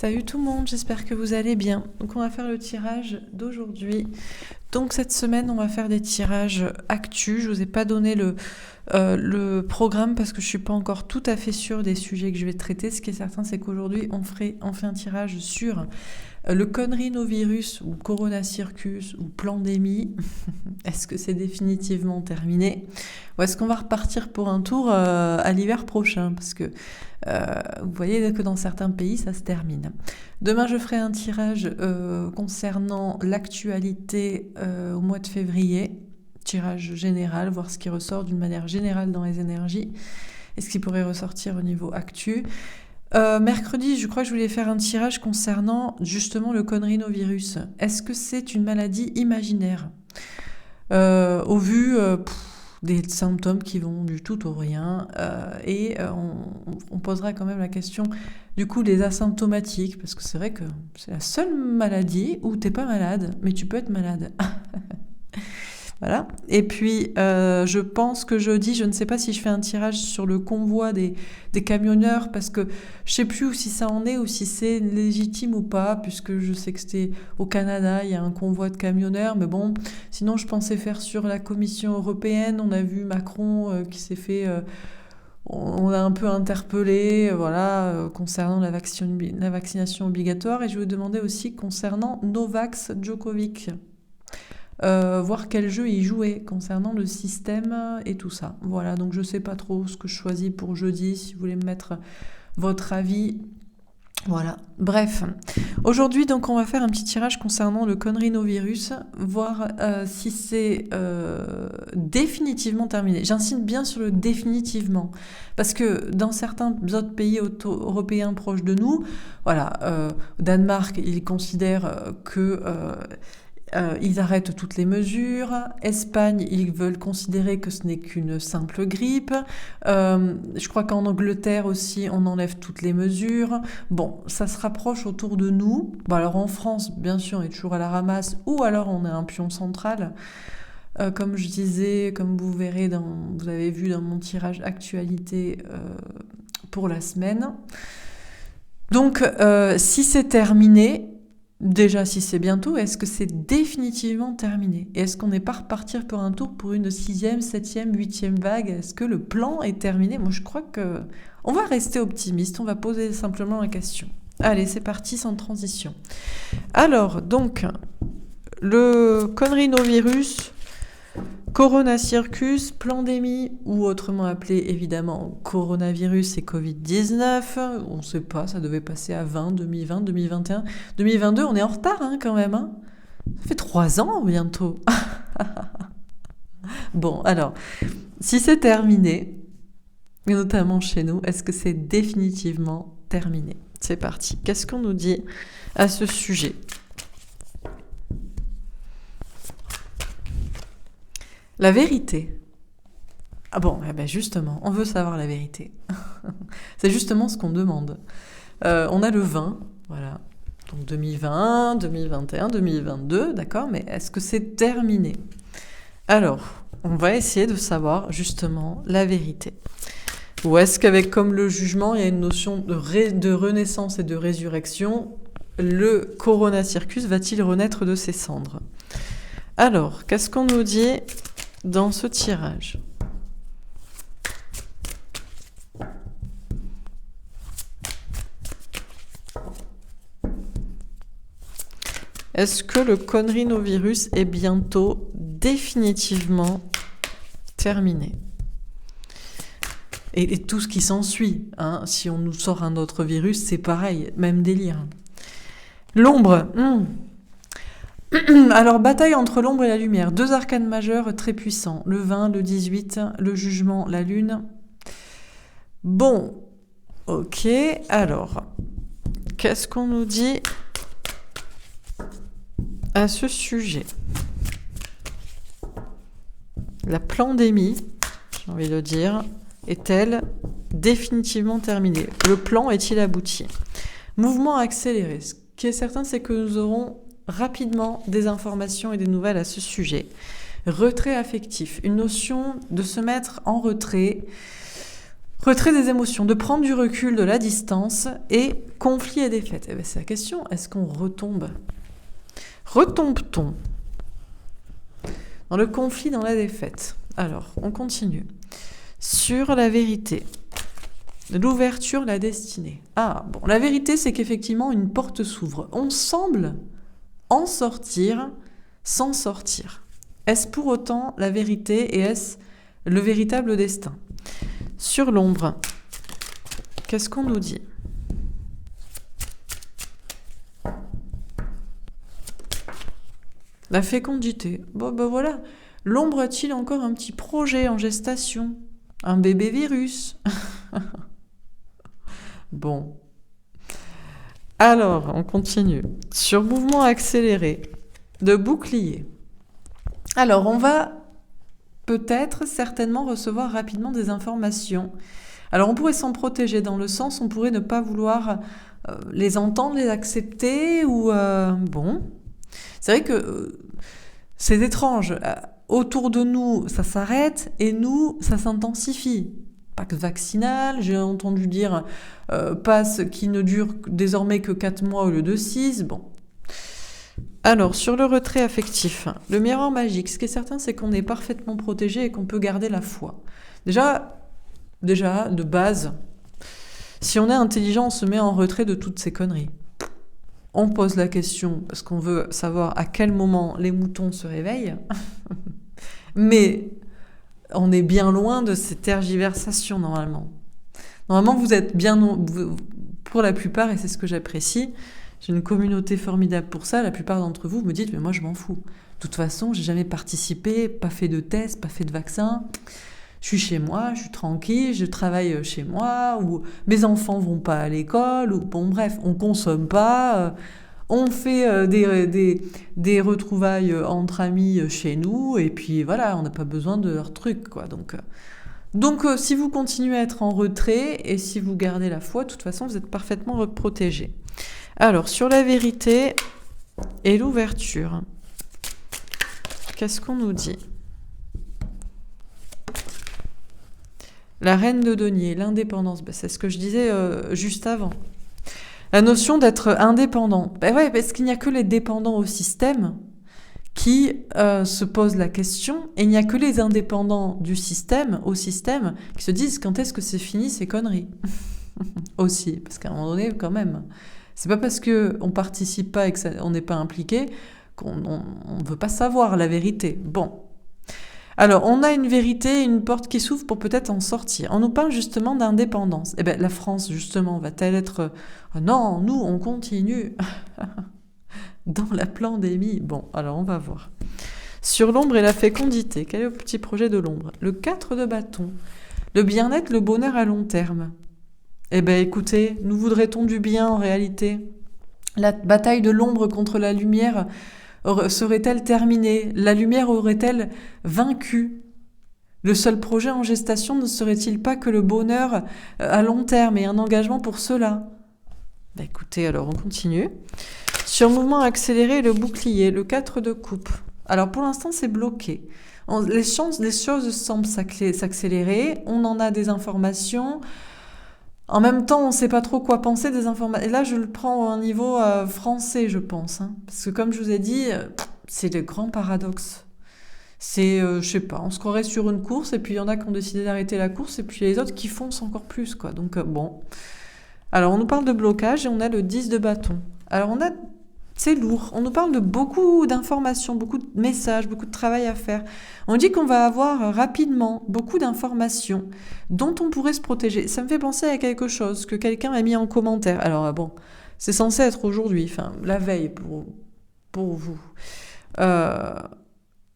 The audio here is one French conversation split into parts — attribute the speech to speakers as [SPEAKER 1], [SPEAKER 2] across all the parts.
[SPEAKER 1] Salut tout le monde, j'espère que vous allez bien. Donc on va faire le tirage d'aujourd'hui. Donc cette semaine, on va faire des tirages actus. Je vous ai pas donné le programme parce que je suis pas encore tout à fait sûre des sujets que je vais traiter. Ce qui est certain, c'est qu'aujourd'hui, on fait un tirage sur le coronavirus ou Corona Circus ou pandémie. Est-ce que c'est définitivement terminé? Ou est-ce qu'on va repartir pour un tour à l'hiver prochain? Parce que vous voyez que dans certains pays, ça se termine. Demain, je ferai un tirage concernant l'actualité au mois de février. Tirage général, voir ce qui ressort d'une manière générale dans les énergies et ce qui pourrait ressortir au niveau actu. Mercredi, je crois que je voulais faire un tirage concernant justement le coronavirus. Est-ce que c'est une maladie imaginaire au vu des symptômes qui vont du tout au rien on posera quand même la question du coup des asymptomatiques parce que c'est vrai que c'est la seule maladie où t'es pas malade mais tu peux être malade. Voilà. Et puis, je pense que jeudi, je ne sais pas si je fais un tirage sur le convoi des camionneurs, parce que je sais plus si ça en est ou si c'est légitime ou pas, puisque je sais que c'était au Canada, il y a un convoi de camionneurs, mais bon, sinon je pensais faire sur la Commission européenne. On a vu Macron qui s'est fait... on l'a un peu interpellé, concernant la vaccination obligatoire, et je vous demandais aussi concernant Novak Djokovic. Voir quel jeu il jouait concernant le système et tout ça. Voilà, donc je sais pas trop ce que je choisis pour jeudi, si vous voulez me mettre votre avis. Voilà, bref. Aujourd'hui, donc, on va faire un petit tirage concernant le coronavirus, voir si c'est définitivement terminé. J'insiste bien sur le définitivement, parce que dans certains autres pays européens proches de nous, Danemark, ils considèrent que... ils arrêtent toutes les mesures. Espagne, ils veulent considérer que ce n'est qu'une simple grippe. Je crois qu'en Angleterre aussi, on enlève toutes les mesures. Bon, ça se rapproche autour de nous. Bon, alors en France, bien sûr, on est toujours à la ramasse, ou alors on a un pion central. Comme je disais, comme vous verrez, vous avez vu dans mon tirage actualité pour la semaine. Donc, si c'est terminé... Déjà, si c'est bientôt, est-ce que c'est définitivement terminé? Et est-ce qu'on n'est pas repartir pour un tour pour une 6e, 7e, 8e vague? Est-ce que le plan est terminé? Moi, je crois que on va rester optimiste, on va poser simplement la question. Allez, c'est parti, sans transition. Alors, donc, le coronavirus, Corona Circus, pandémie, ou autrement appelé évidemment coronavirus et Covid-19, on ne sait pas, ça devait passer à 2020, 2021, 2022, on est en retard quand même. Ça fait 3 ans bientôt. Bon, alors, si c'est terminé, et notamment chez nous, est-ce que c'est définitivement terminé? C'est parti. Qu'est-ce qu'on nous dit à ce sujet? La vérité. Ah bon, eh ben justement, on veut savoir la vérité. C'est justement ce qu'on demande. On a le 20, voilà. Donc 2020, 2021, 2022, d'accord, mais est-ce que c'est terminé? Alors, on va essayer de savoir justement la vérité. Ou est-ce qu'avec comme le jugement, il y a une notion de renaissance et de résurrection, le Corona Circus va-t-il renaître de ses cendres? Alors, qu'est-ce qu'on nous dit dans ce tirage? Est-ce que le coronavirus est bientôt définitivement terminé? Et tout ce qui s'ensuit, si on nous sort un autre virus, c'est pareil, même délire. L'ombre. Alors, bataille entre l'ombre et la lumière. 2 arcanes majeurs très puissants. Le 20, le 18, le jugement, la lune. Bon, ok. Alors, qu'est-ce qu'on nous dit à ce sujet? La pandémie, j'ai envie de dire, est-elle définitivement terminée? Le plan est-il abouti? Mouvement accéléré. Ce qui est certain, c'est que nous aurons rapidement des informations et des nouvelles à ce sujet. Retrait affectif, une notion de se mettre en retrait, Retrait des émotions, de prendre du recul, de la distance, et conflit et défaite. Eh bien, c'est la question, est-ce qu'on retombe? Retombe-t-on dans le conflit, dans la défaite? Alors, on continue. Sur la vérité, l'ouverture, la destinée. Ah, bon, la vérité, c'est qu'effectivement, une porte s'ouvre. On semble en sortir sans sortir. Est-ce pour autant la vérité et est-ce le véritable destin? Sur l'ombre, qu'est-ce qu'on nous dit? La fécondité. Bon, ben voilà. L'ombre a-t-il encore un petit projet en gestation? Un bébé virus? Bon. Alors, on continue. Sur mouvement accéléré, de bouclier. Alors, on va peut-être, certainement, recevoir rapidement des informations. Alors, on pourrait s'en protéger dans le sens, on pourrait ne pas vouloir les entendre, les accepter, ou... bon. C'est vrai que c'est étrange. Autour de nous, ça s'arrête, et nous, ça s'intensifie. Pacte vaccinal, j'ai entendu dire passe qui ne dure désormais que 4 mois au lieu de 6. Bon. Alors, sur le retrait affectif, le miroir magique, ce qui est certain, c'est qu'on est parfaitement protégé et qu'on peut garder la foi. Déjà, de base, si on est intelligent, on se met en retrait de toutes ces conneries. On pose la question parce qu'on veut savoir à quel moment les moutons se réveillent. Mais on est bien loin de ces tergiversations, normalement. Normalement, vous êtes bien... Pour la plupart, et c'est ce que j'apprécie, j'ai une communauté formidable pour ça, la plupart d'entre vous me dites « mais moi, je m'en fous. De toute façon, j'ai jamais participé, pas fait de test, pas fait de vaccin. Je suis chez moi, je suis tranquille, je travaille chez moi, ou mes enfants vont pas à l'école, ou bon bref, on consomme pas, on fait des retrouvailles entre amis chez nous, et puis voilà, on n'a pas besoin de leur truc, quoi. Donc si vous continuez à être en retrait, et si vous gardez la foi, de toute façon, vous êtes parfaitement protégés. Alors, sur la vérité et l'ouverture, qu'est-ce qu'on nous dit ? La reine de denier, l'indépendance, c'est ce que je disais juste avant. La notion d'être indépendant. Ouais, parce qu'il n'y a que les dépendants au système qui se posent la question, et il n'y a que les indépendants du système, au système, qui se disent quand est-ce que c'est fini ces conneries. Aussi, parce qu'à un moment donné, quand même, c'est pas parce qu'on participe pas et qu'on n'est pas impliqué qu'on ne veut pas savoir la vérité. Bon. Alors, on a une vérité, une porte qui s'ouvre pour peut-être en sortir. On nous parle justement d'indépendance. Eh bien, la France, justement, va-t-elle être... non, nous, on continue dans la pandémie. Bon, alors on va voir. Sur l'ombre et la fécondité, quel est le petit projet de l'ombre? Le 4 de bâton. Le bien-être, le bonheur à long terme. Eh bien, écoutez, nous voudrait-on du bien en réalité? La bataille de l'ombre contre la lumière serait-elle terminée? La lumière aurait-elle vaincu? Le seul projet en gestation ne serait-il pas que le bonheur à long terme et un engagement pour cela? Ben écoutez, alors on continue. Sur mouvement accéléré, le bouclier, le 4 de coupe. Alors pour l'instant, c'est bloqué. Les choses semblent s'accélérer. On en a des informations. En même temps, on ne sait pas trop quoi penser des informations. Et là, je le prends au niveau français, je pense. Hein. Parce que comme je vous ai dit, c'est le grand paradoxe. C'est, je sais pas, on se croirait sur une course, et puis il y en a qui ont décidé d'arrêter la course, et puis il y a les autres qui foncent encore plus, quoi. Donc, bon. Alors, on nous parle de blocage, et on a le 10 de bâton. Alors, c'est lourd. On nous parle de beaucoup d'informations, beaucoup de messages, beaucoup de travail à faire. On dit qu'on va avoir rapidement beaucoup d'informations dont on pourrait se protéger. Ça me fait penser à quelque chose que quelqu'un m'a mis en commentaire. Alors bon, c'est censé être aujourd'hui, enfin la veille pour vous.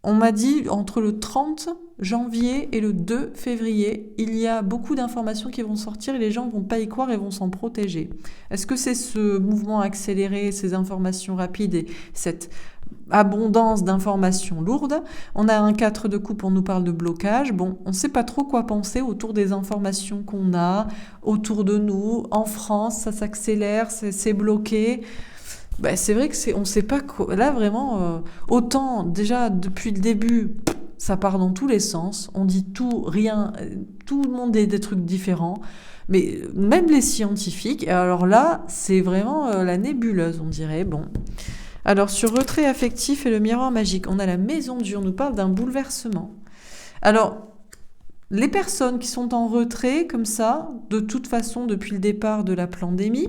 [SPEAKER 1] On m'a dit entre le 30 janvier et le 2 février, il y a beaucoup d'informations qui vont sortir et les gens ne vont pas y croire et vont s'en protéger. Est-ce que c'est ce mouvement accéléré, ces informations rapides et cette abondance d'informations lourdes? On a un 4 de coupe, on nous parle de blocage. Bon, on ne sait pas trop quoi penser autour des informations qu'on a autour de nous. En France, ça s'accélère, c'est bloqué. Ben, c'est vrai que on ne sait pas quoi. Là, vraiment, autant déjà depuis le début, ça part dans tous les sens, on dit tout, rien, tout le monde dit des trucs différents, mais même les scientifiques, et alors là, c'est vraiment la nébuleuse, on dirait, bon. Alors, sur retrait affectif et le miroir magique, on a la maison dure, on nous parle d'un bouleversement. Alors, les personnes qui sont en retrait, comme ça, de toute façon, depuis le départ de la pandémie,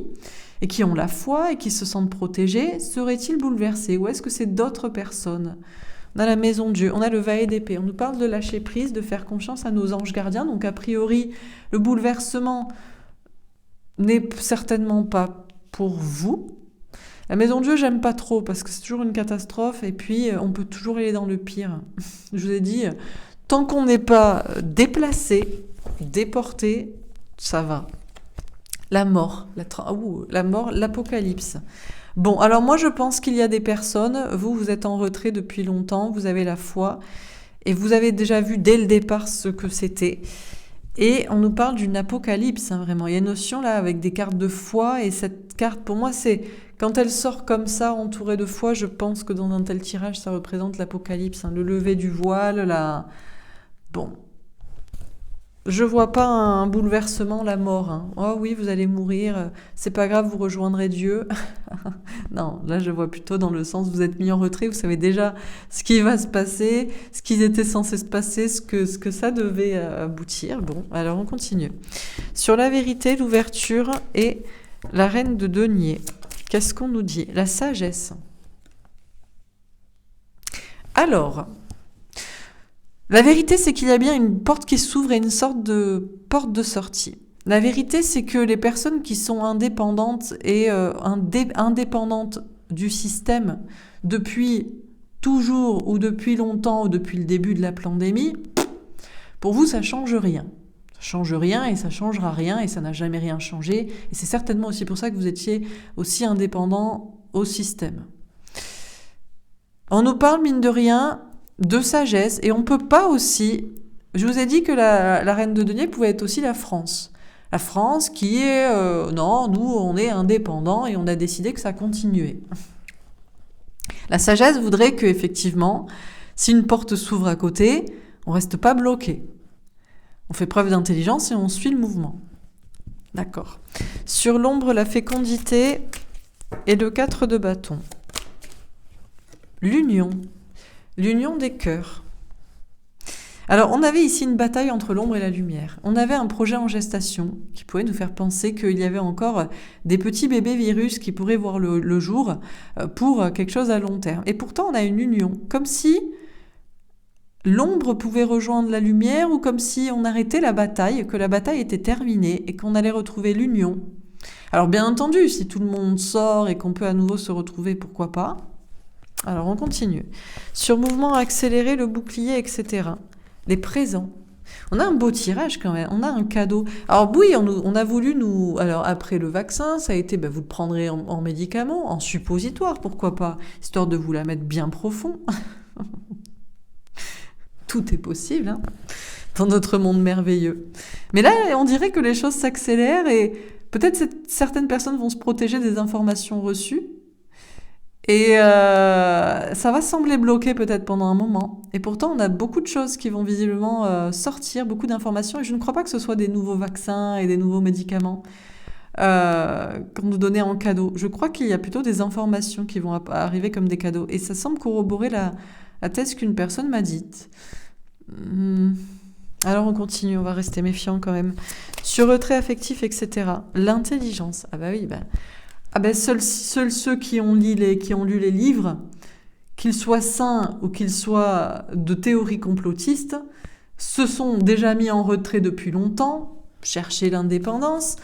[SPEAKER 1] et qui ont la foi et qui se sentent protégées, seraient-ils bouleversés? Ou est-ce que c'est d'autres personnes? On a la maison de Dieu, on a le valet d'épée. On nous parle de lâcher prise, de faire confiance à nos anges gardiens. Donc, a priori, le bouleversement n'est certainement pas pour vous. La maison de Dieu, j'aime pas trop parce que c'est toujours une catastrophe et puis on peut toujours aller dans le pire. Je vous ai dit, tant qu'on n'est pas déplacé, déporté, ça va. La mort, l'apocalypse. Bon, alors moi je pense qu'il y a des personnes, vous êtes en retrait depuis longtemps, vous avez la foi, et vous avez déjà vu dès le départ ce que c'était. Et on nous parle d'une apocalypse, vraiment. Il y a une notion là avec des cartes de foi, et cette carte, pour moi, c'est quand elle sort comme ça, entourée de foi, je pense que dans un tel tirage, ça représente l'apocalypse, le lever du voile, Bon. Je vois pas un bouleversement, la mort. Oh oui, vous allez mourir, c'est pas grave, vous rejoindrez Dieu. Non, là je vois plutôt dans le sens, vous êtes mis en retrait, vous savez déjà ce qui va se passer, ce qui était censé se passer, ce que ça devait aboutir. Bon, alors on continue. Sur la vérité, l'ouverture et la reine de denier, qu'est-ce qu'on nous dit? La sagesse. Alors... la vérité, c'est qu'il y a bien une porte qui s'ouvre et une sorte de porte de sortie. La vérité, c'est que les personnes qui sont indépendantes et indépendantes du système depuis toujours ou depuis longtemps ou depuis le début de la pandémie, pour vous, ça change rien. Ça change rien et ça changera rien et ça n'a jamais rien changé. Et c'est certainement aussi pour ça que vous étiez aussi indépendant au système. On nous parle, mine de rien, de sagesse, et on peut pas aussi... Je vous ai dit que la reine de denier pouvait être aussi la France. La France qui est... non, nous, on est indépendants et on a décidé que ça continuait. La sagesse voudrait que, effectivement, si une porte s'ouvre à côté, on reste pas bloqué. On fait preuve d'intelligence et on suit le mouvement. D'accord. Sur l'ombre, la fécondité et le 4 de bâton. L'union. L'union des cœurs. Alors, on avait ici une bataille entre l'ombre et la lumière. On avait un projet en gestation qui pouvait nous faire penser qu'il y avait encore des petits bébés virus qui pourraient voir le jour pour quelque chose à long terme. Et pourtant, on a une union, comme si l'ombre pouvait rejoindre la lumière ou comme si on arrêtait la bataille, que la bataille était terminée et qu'on allait retrouver l'union. Alors, bien entendu, si tout le monde sort et qu'on peut à nouveau se retrouver, pourquoi pas ? Alors, on continue. Sur mouvement accéléré, le bouclier, etc. Les présents. On a un beau tirage quand même, on a un cadeau. Alors oui, on a voulu nous... Alors après le vaccin, ça a été, vous le prendrez en médicament, en suppositoire, pourquoi pas, histoire de vous la mettre bien profond. Tout est possible, dans notre monde merveilleux. Mais là, on dirait que les choses s'accélèrent et peut-être certaines personnes vont se protéger des informations reçues. Et ça va sembler bloqué peut-être pendant un moment. Et pourtant, on a beaucoup de choses qui vont visiblement sortir, beaucoup d'informations. Et je ne crois pas que ce soit des nouveaux vaccins et des nouveaux médicaments qu'on nous donnait en cadeau. Je crois qu'il y a plutôt des informations qui vont arriver comme des cadeaux. Et ça semble corroborer la thèse qu'une personne m'a dite. Alors on continue, on va rester méfiant quand même. Sur retrait affectif, etc. L'intelligence. Ah bah oui, seuls ceux qui ont lu les livres, qu'ils soient sains ou qu'ils soient de théorie complotiste, se sont déjà mis en retrait depuis longtemps, cherchaient l'indépendance,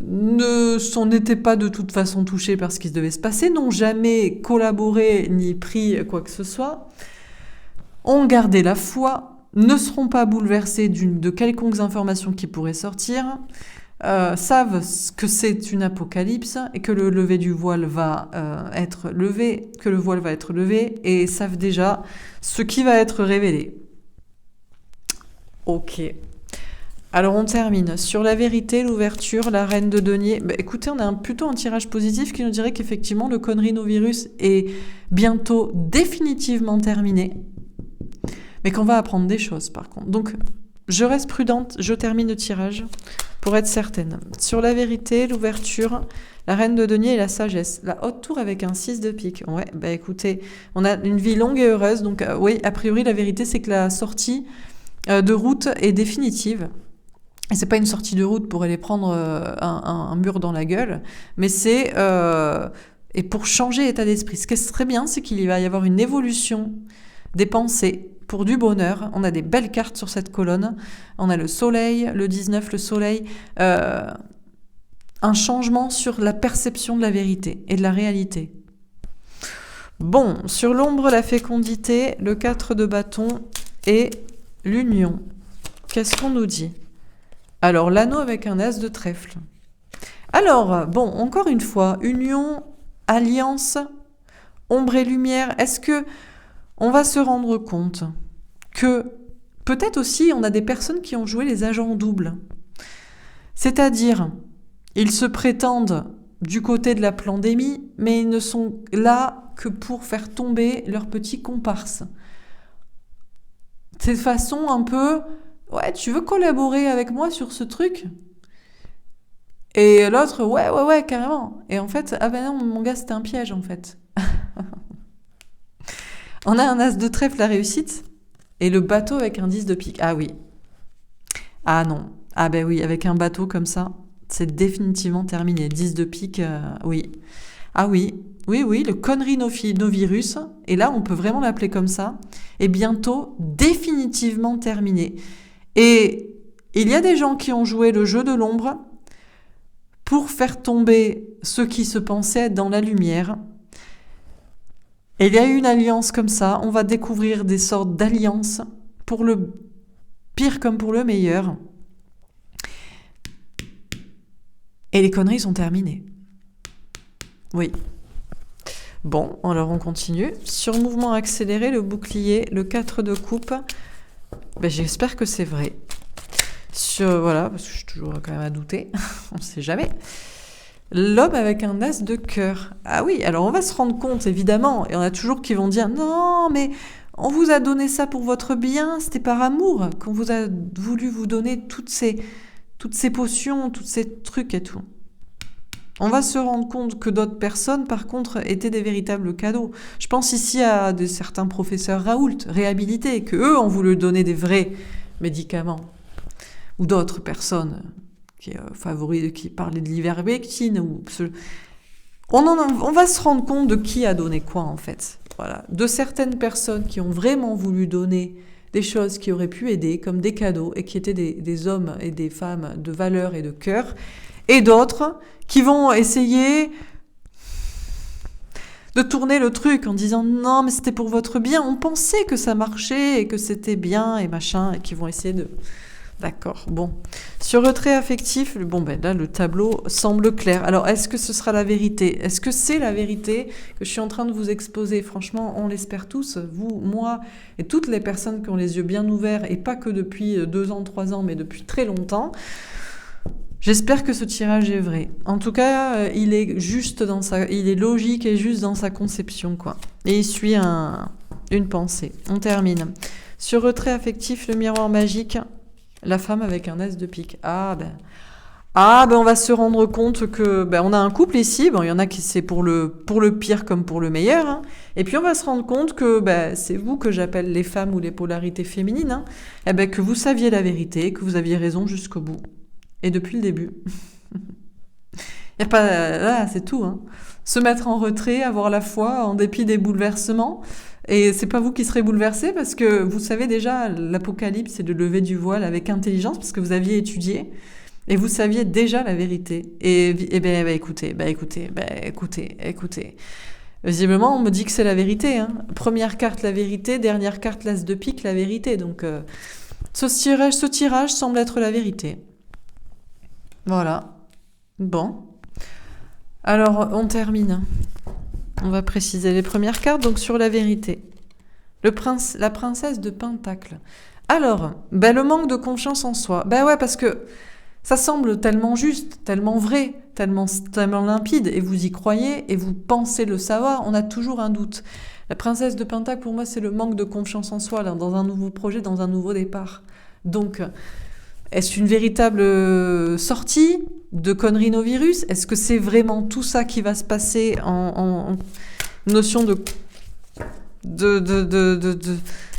[SPEAKER 1] n'étaient pas de toute façon touchés par ce qui devait se passer, n'ont jamais collaboré ni pris quoi que ce soit, ont gardé la foi, ne seront pas bouleversés de quelconques informations qui pourraient sortir, savent que c'est une apocalypse et que le lever du voile va être levé, que le voile va être levé, et savent déjà ce qui va être révélé. Ok. Alors on termine. Sur la vérité, l'ouverture, la reine de denier. Écoutez, on a plutôt un tirage positif qui nous dirait qu'effectivement le coronavirus est bientôt définitivement terminé. mais qu'on va apprendre des choses par contre. Donc, je reste prudente, je termine le tirage pour être certaine. Sur la vérité, l'ouverture, la reine de denier et la sagesse. La haute tour avec un 6 de pique. Ouais, bah écoutez, on a une vie longue et heureuse. Donc oui, a priori, la vérité, c'est que la sortie de route est définitive. Et c'est pas une sortie de route pour aller prendre un mur dans la gueule, mais c'est et pour changer état d'esprit. Ce qui serait bien, c'est qu'il va y avoir une évolution des pensées pour du bonheur. On a des belles cartes sur cette colonne. On a le soleil, le 19, le soleil. Un changement sur la perception de la vérité et de la réalité. Bon, sur l'ombre, la fécondité, le 4 de bâton et l'union. Qu'est-ce qu'on nous dit ? Alors, l'anneau avec un as de trèfle. Alors, bon, encore une fois, union, alliance, ombre et lumière. Est-ce que on va se rendre compte que peut-être aussi on a des personnes qui ont joué les agents doubles. C'est-à-dire, ils se prétendent du côté de la pandémie, mais ils ne sont là que pour faire tomber leurs petits comparses. C'est de façon un peu, ouais, tu veux collaborer avec moi sur ce truc ? Et l'autre, ouais, carrément. Et en fait, ah ben non, mon gars, c'était un piège, en fait. On a un as de trèfle, la réussite, et le bateau avec un 10 de pique. Ah oui. Ah non. Ah ben oui, avec un bateau comme ça, c'est définitivement terminé. 10 de pique, oui. Ah oui, le connerie no virus, et là, on peut vraiment l'appeler comme ça, est bientôt définitivement terminé. Et il y a des gens qui ont joué le jeu de l'ombre pour faire tomber ceux qui se pensaient être dans la lumière. Et il y a eu une alliance comme ça. On va découvrir des sortes d'alliances pour le pire comme pour le meilleur. Et les conneries sont terminées. Oui. Bon, alors on continue. Sur mouvement accéléré, le bouclier, le 4 de coupe. Ben, j'espère que c'est vrai. Voilà, parce que je suis toujours quand même à douter. On ne sait jamais. L'homme avec un as de cœur. Ah oui, alors on va se rendre compte, évidemment, et on a toujours qui vont dire « Non, mais on vous a donné ça pour votre bien, c'était par amour qu'on vous a voulu vous donner toutes ces potions, tous ces trucs et tout. » On va se rendre compte que d'autres personnes, par contre, étaient des véritables cadeaux. Je pense ici à certains professeurs Raoult, réhabilités, que eux ont voulu donner des vrais médicaments. Ou d'autres personnes qui parlaient de l'ivermectine. On va se rendre compte de qui a donné quoi, en fait. Voilà. De certaines personnes qui ont vraiment voulu donner des choses qui auraient pu aider, comme des cadeaux, et qui étaient des hommes et des femmes de valeur et de cœur, et d'autres qui vont essayer de tourner le truc en disant « Non, mais c'était pour votre bien, on pensait que ça marchait et que c'était bien, et machin », et qui vont essayer de... D'accord, bon. Sur retrait affectif, bon ben là le tableau semble clair. Alors est-ce que ce sera la vérité ? Est-ce que c'est la vérité que je suis en train de vous exposer ? Franchement, on l'espère tous, vous, moi et toutes les personnes qui ont les yeux bien ouverts, et pas que depuis 2 ans, 3 ans, mais depuis très longtemps. J'espère que ce tirage est vrai. En tout cas, il est logique et juste dans sa conception, quoi. Et il suit une pensée. On termine. Sur retrait affectif, le miroir magique. La femme avec un as de pique. Ah ben on va se rendre compte que on a un couple ici. Bon, il y en a qui c'est pour le pire comme pour le meilleur. Hein. Et puis on va se rendre compte que c'est vous que j'appelle les femmes ou les polarités féminines. Hein. Que vous saviez la vérité, que vous aviez raison jusqu'au bout. Et depuis le début. Y a pas là, c'est tout. Hein. Se mettre en retrait, avoir la foi en dépit des bouleversements. Et c'est pas vous qui serez bouleversés parce que vous savez déjà, l'apocalypse, c'est de lever du voile avec intelligence parce que vous aviez étudié et vous saviez déjà la vérité. Et écoutez. Visiblement, on me dit que c'est la vérité. Hein. Première carte, la vérité. Dernière carte, l'as de pique, la vérité. Donc, ce tirage semble être la vérité. Voilà. Bon. Alors, on termine. On va préciser les premières cartes, donc sur la vérité. La princesse de Pentacle. Alors, le manque de confiance en soi. Ouais, parce que Ça semble tellement juste, tellement vrai, tellement limpide, et vous y croyez, et vous pensez le savoir, on a toujours un doute. La princesse de Pentacle, pour moi, c'est le manque de confiance en soi, là, dans un nouveau projet, dans un nouveau départ. Donc, est-ce une véritable sortie de conneries-no-virus? Est-ce que c'est vraiment tout ça qui va se passer en notion de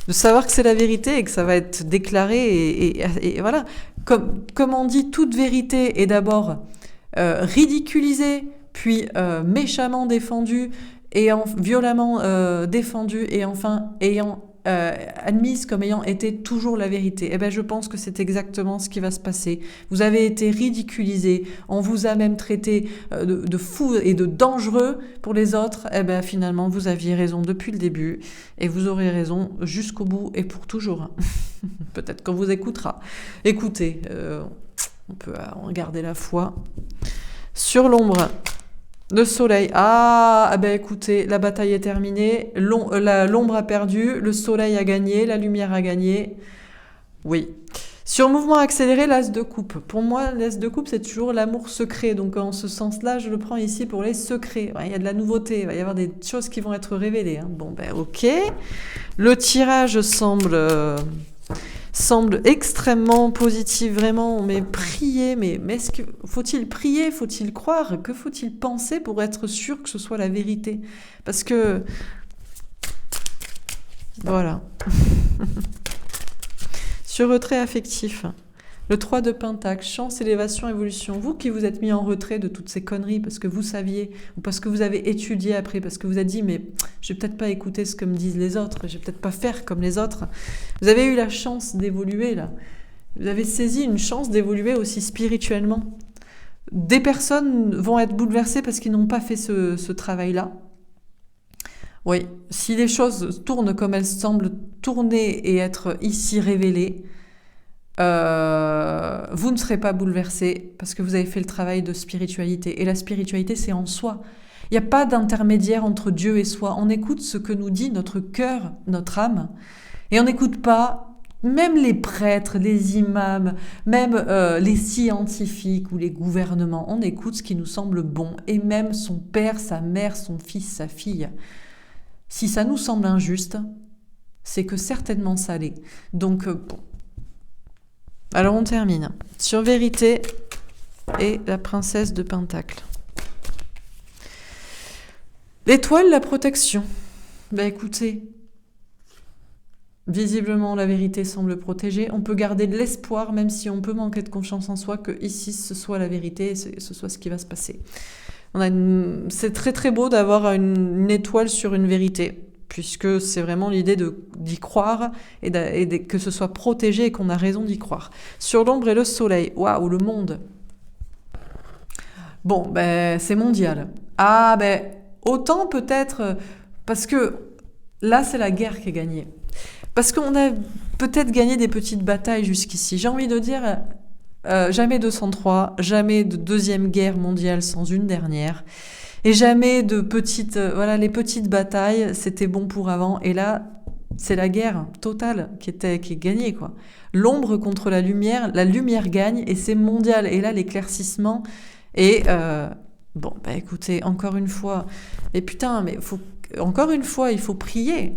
[SPEAKER 1] savoir que c'est la vérité et que ça va être déclaré et voilà. Comme on dit, toute vérité est d'abord ridiculisée, puis méchamment défendue, violemment défendue, et enfin ayant admise comme ayant été toujours la vérité. Eh ben, je pense que c'est exactement ce qui va se passer. Vous avez été ridiculisé, on vous a même traité de fou et de dangereux pour les autres. Eh ben, finalement, vous aviez raison depuis le début, et vous aurez raison jusqu'au bout et pour toujours. Peut-être qu'on vous écoutera. Écoutez, on peut en garder la foi. Sur l'ombre, le soleil. Ah ben écoutez, la bataille est terminée. L'ombre a perdu, le soleil a gagné, la lumière a gagné. Oui. Sur mouvement accéléré, l'as de coupe. Pour moi, l'as de coupe, c'est toujours l'amour secret. Donc en ce sens-là, je le prends ici pour les secrets. Ouais, il y a de la nouveauté, il va y avoir des choses qui vont être révélées. Hein. Bon ben ok. Le tirage semble extrêmement positif, vraiment, mais prier, mais faut-il prier, faut-il croire, que faut-il penser pour être sûr que ce soit la vérité? Parce que, voilà. Sur retrait affectif, le 3 de Pentacle, chance, élévation, évolution. Vous qui vous êtes mis en retrait de toutes ces conneries parce que vous saviez, ou parce que vous avez étudié après, parce que vous avez dit, mais je vais peut-être pas écouter ce que me disent les autres, je vais peut-être pas faire comme les autres. Vous avez eu la chance d'évoluer, là. Vous avez saisi une chance d'évoluer aussi spirituellement. Des personnes vont être bouleversées parce qu'ils n'ont pas fait ce travail-là. Oui, si les choses tournent comme elles semblent tourner et être ici révélées, vous ne serez pas bouleversé parce que vous avez fait le travail de spiritualité. Et la spiritualité, c'est en soi. Il n'y a pas d'intermédiaire entre Dieu et soi. On écoute ce que nous dit notre cœur, notre âme, et on n'écoute pas même les prêtres, les imams, même les scientifiques ou les gouvernements. On écoute ce qui nous semble bon, et même son père, sa mère, son fils, sa fille. Si ça nous semble injuste, c'est que certainement ça l'est. Donc, bon. Alors on termine. Sur vérité et la princesse de Pentacle. L'étoile, la protection. Ben écoutez, visiblement la vérité semble protégée. On peut garder de l'espoir, même si on peut manquer de confiance en soi, que ici ce soit la vérité et ce soit ce qui va se passer. C'est très très beau d'avoir une étoile sur une vérité, puisque c'est vraiment l'idée d'y croire et que ce soit protégé et qu'on a raison d'y croire. Sur l'ombre et le soleil, waouh, le monde. Bon, ben c'est mondial. Ah ben autant peut-être, parce que là c'est la guerre qui est gagnée. Parce qu'on a peut-être gagné des petites batailles jusqu'ici. J'ai envie de dire, jamais 203, jamais de deuxième guerre mondiale sans une dernière. Et jamais de petites... voilà, les petites batailles, c'était bon pour avant. Et là, c'est la guerre totale qui est gagnée, quoi. L'ombre contre la lumière gagne et c'est mondial. Et là, l'éclaircissement. Et bon, bah écoutez, encore une fois... Et putain, mais encore une fois, il faut prier.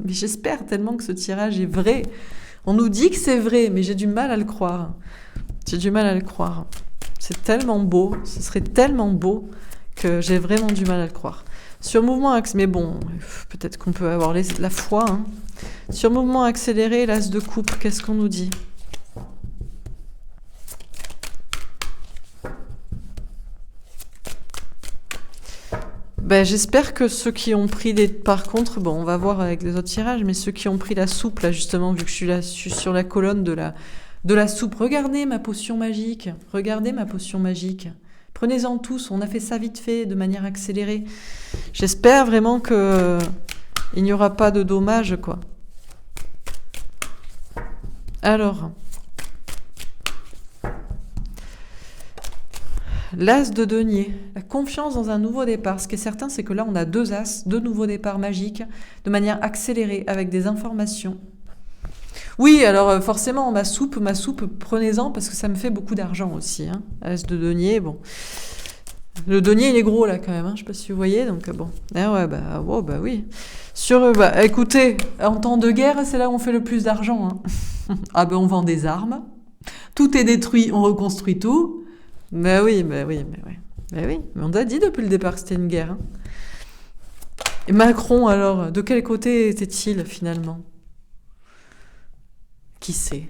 [SPEAKER 1] Mais j'espère tellement que ce tirage est vrai. On nous dit que c'est vrai, mais j'ai du mal à le croire. J'ai du mal à le croire. C'est tellement beau, ce serait tellement beau que j'ai vraiment du mal à le croire. Sur mouvement accéléré, mais bon, peut-être qu'on peut avoir la foi. Hein. Sur mouvement accéléré, l'as de coupe, qu'est-ce qu'on nous dit ? Ben, j'espère que ceux qui ont pris Par contre, bon, on va voir avec les autres tirages, mais ceux qui ont pris la soupe, là, justement, vu que je suis sur la colonne de la soupe, regardez ma potion magique. Regardez ma potion magique. Prenez-en tous, on a fait ça vite fait, de manière accélérée. J'espère vraiment que il n'y aura pas de dommages, quoi. Alors... L'as de denier, la confiance dans un nouveau départ. Ce qui est certain, c'est que là, on a 2 as, 2 nouveaux départs magiques, de manière accélérée, avec des informations. Oui, alors forcément, ma soupe, prenez-en parce que ça me fait beaucoup d'argent aussi. Hein. Reste de denier, bon. Le denier, il est gros là quand même, hein. Je sais pas si vous voyez, donc bon. Ah ouais, bah, oh, bah oui. Écoutez, en temps de guerre, c'est là où on fait le plus d'argent. Hein. Ah ben, on vend des armes, tout est détruit, on reconstruit tout. Bah oui, bah oui, mais oui. Bah oui, mais on a dit depuis le départ que c'était une guerre. Hein. Et Macron, alors, de quel côté était-il finalement? Qui sait?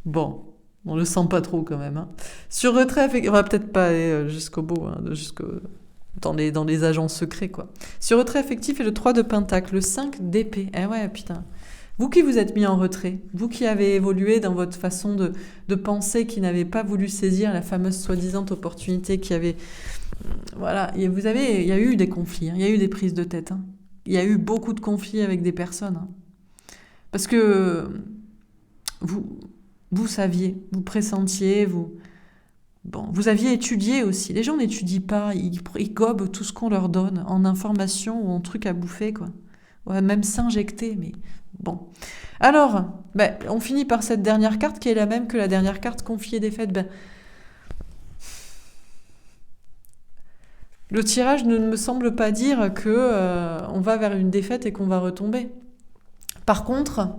[SPEAKER 1] Bon, on le sent pas trop quand même. Hein. Sur retrait, on va peut-être pas aller jusqu'au bout, hein, dans les agents secrets, quoi. Sur retrait affectif et le 3 de Pentacle, le 5 d'épée. Eh ouais, putain. Vous qui vous êtes mis en retrait, vous qui avez évolué dans votre façon de penser, qui n'avez pas voulu saisir la fameuse soi-disant opportunité qui avait... Voilà, il y a eu des conflits, hein, il y a eu des prises de tête. Hein. Il y a eu beaucoup de conflits avec des personnes. Hein. Parce que vous, vous saviez, vous pressentiez, vous aviez étudié aussi. Les gens n'étudient pas, ils gobent tout ce qu'on leur donne en information ou en trucs à bouffer, quoi. Ouais, même s'injecter, mais bon. Alors, on finit par cette dernière carte qui est la même que la dernière carte confiée des fêtes. Le tirage ne me semble pas dire que on va vers une défaite et qu'on va retomber. Par contre,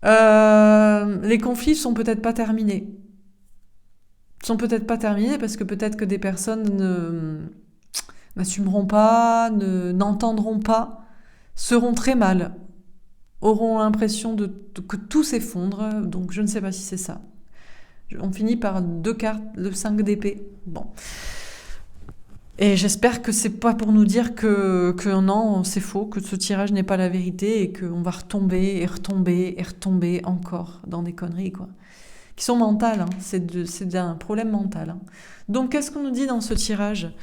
[SPEAKER 1] les conflits sont peut-être pas terminés. Ils sont peut-être pas terminés parce que peut-être que des personnes n'assumeront pas, n'entendront pas, seront très mal, auront l'impression que tout s'effondre. Donc je ne sais pas si c'est ça. On finit par 2 cartes, le 5 d'épée. Bon. Et j'espère que c'est pas pour nous dire que non, c'est faux, que ce tirage n'est pas la vérité et qu'on va retomber et retomber et retomber encore dans des conneries, quoi. Qui sont mentales, hein. C'est un problème mental. Hein. Donc, qu'est-ce qu'on nous dit dans ce tirage?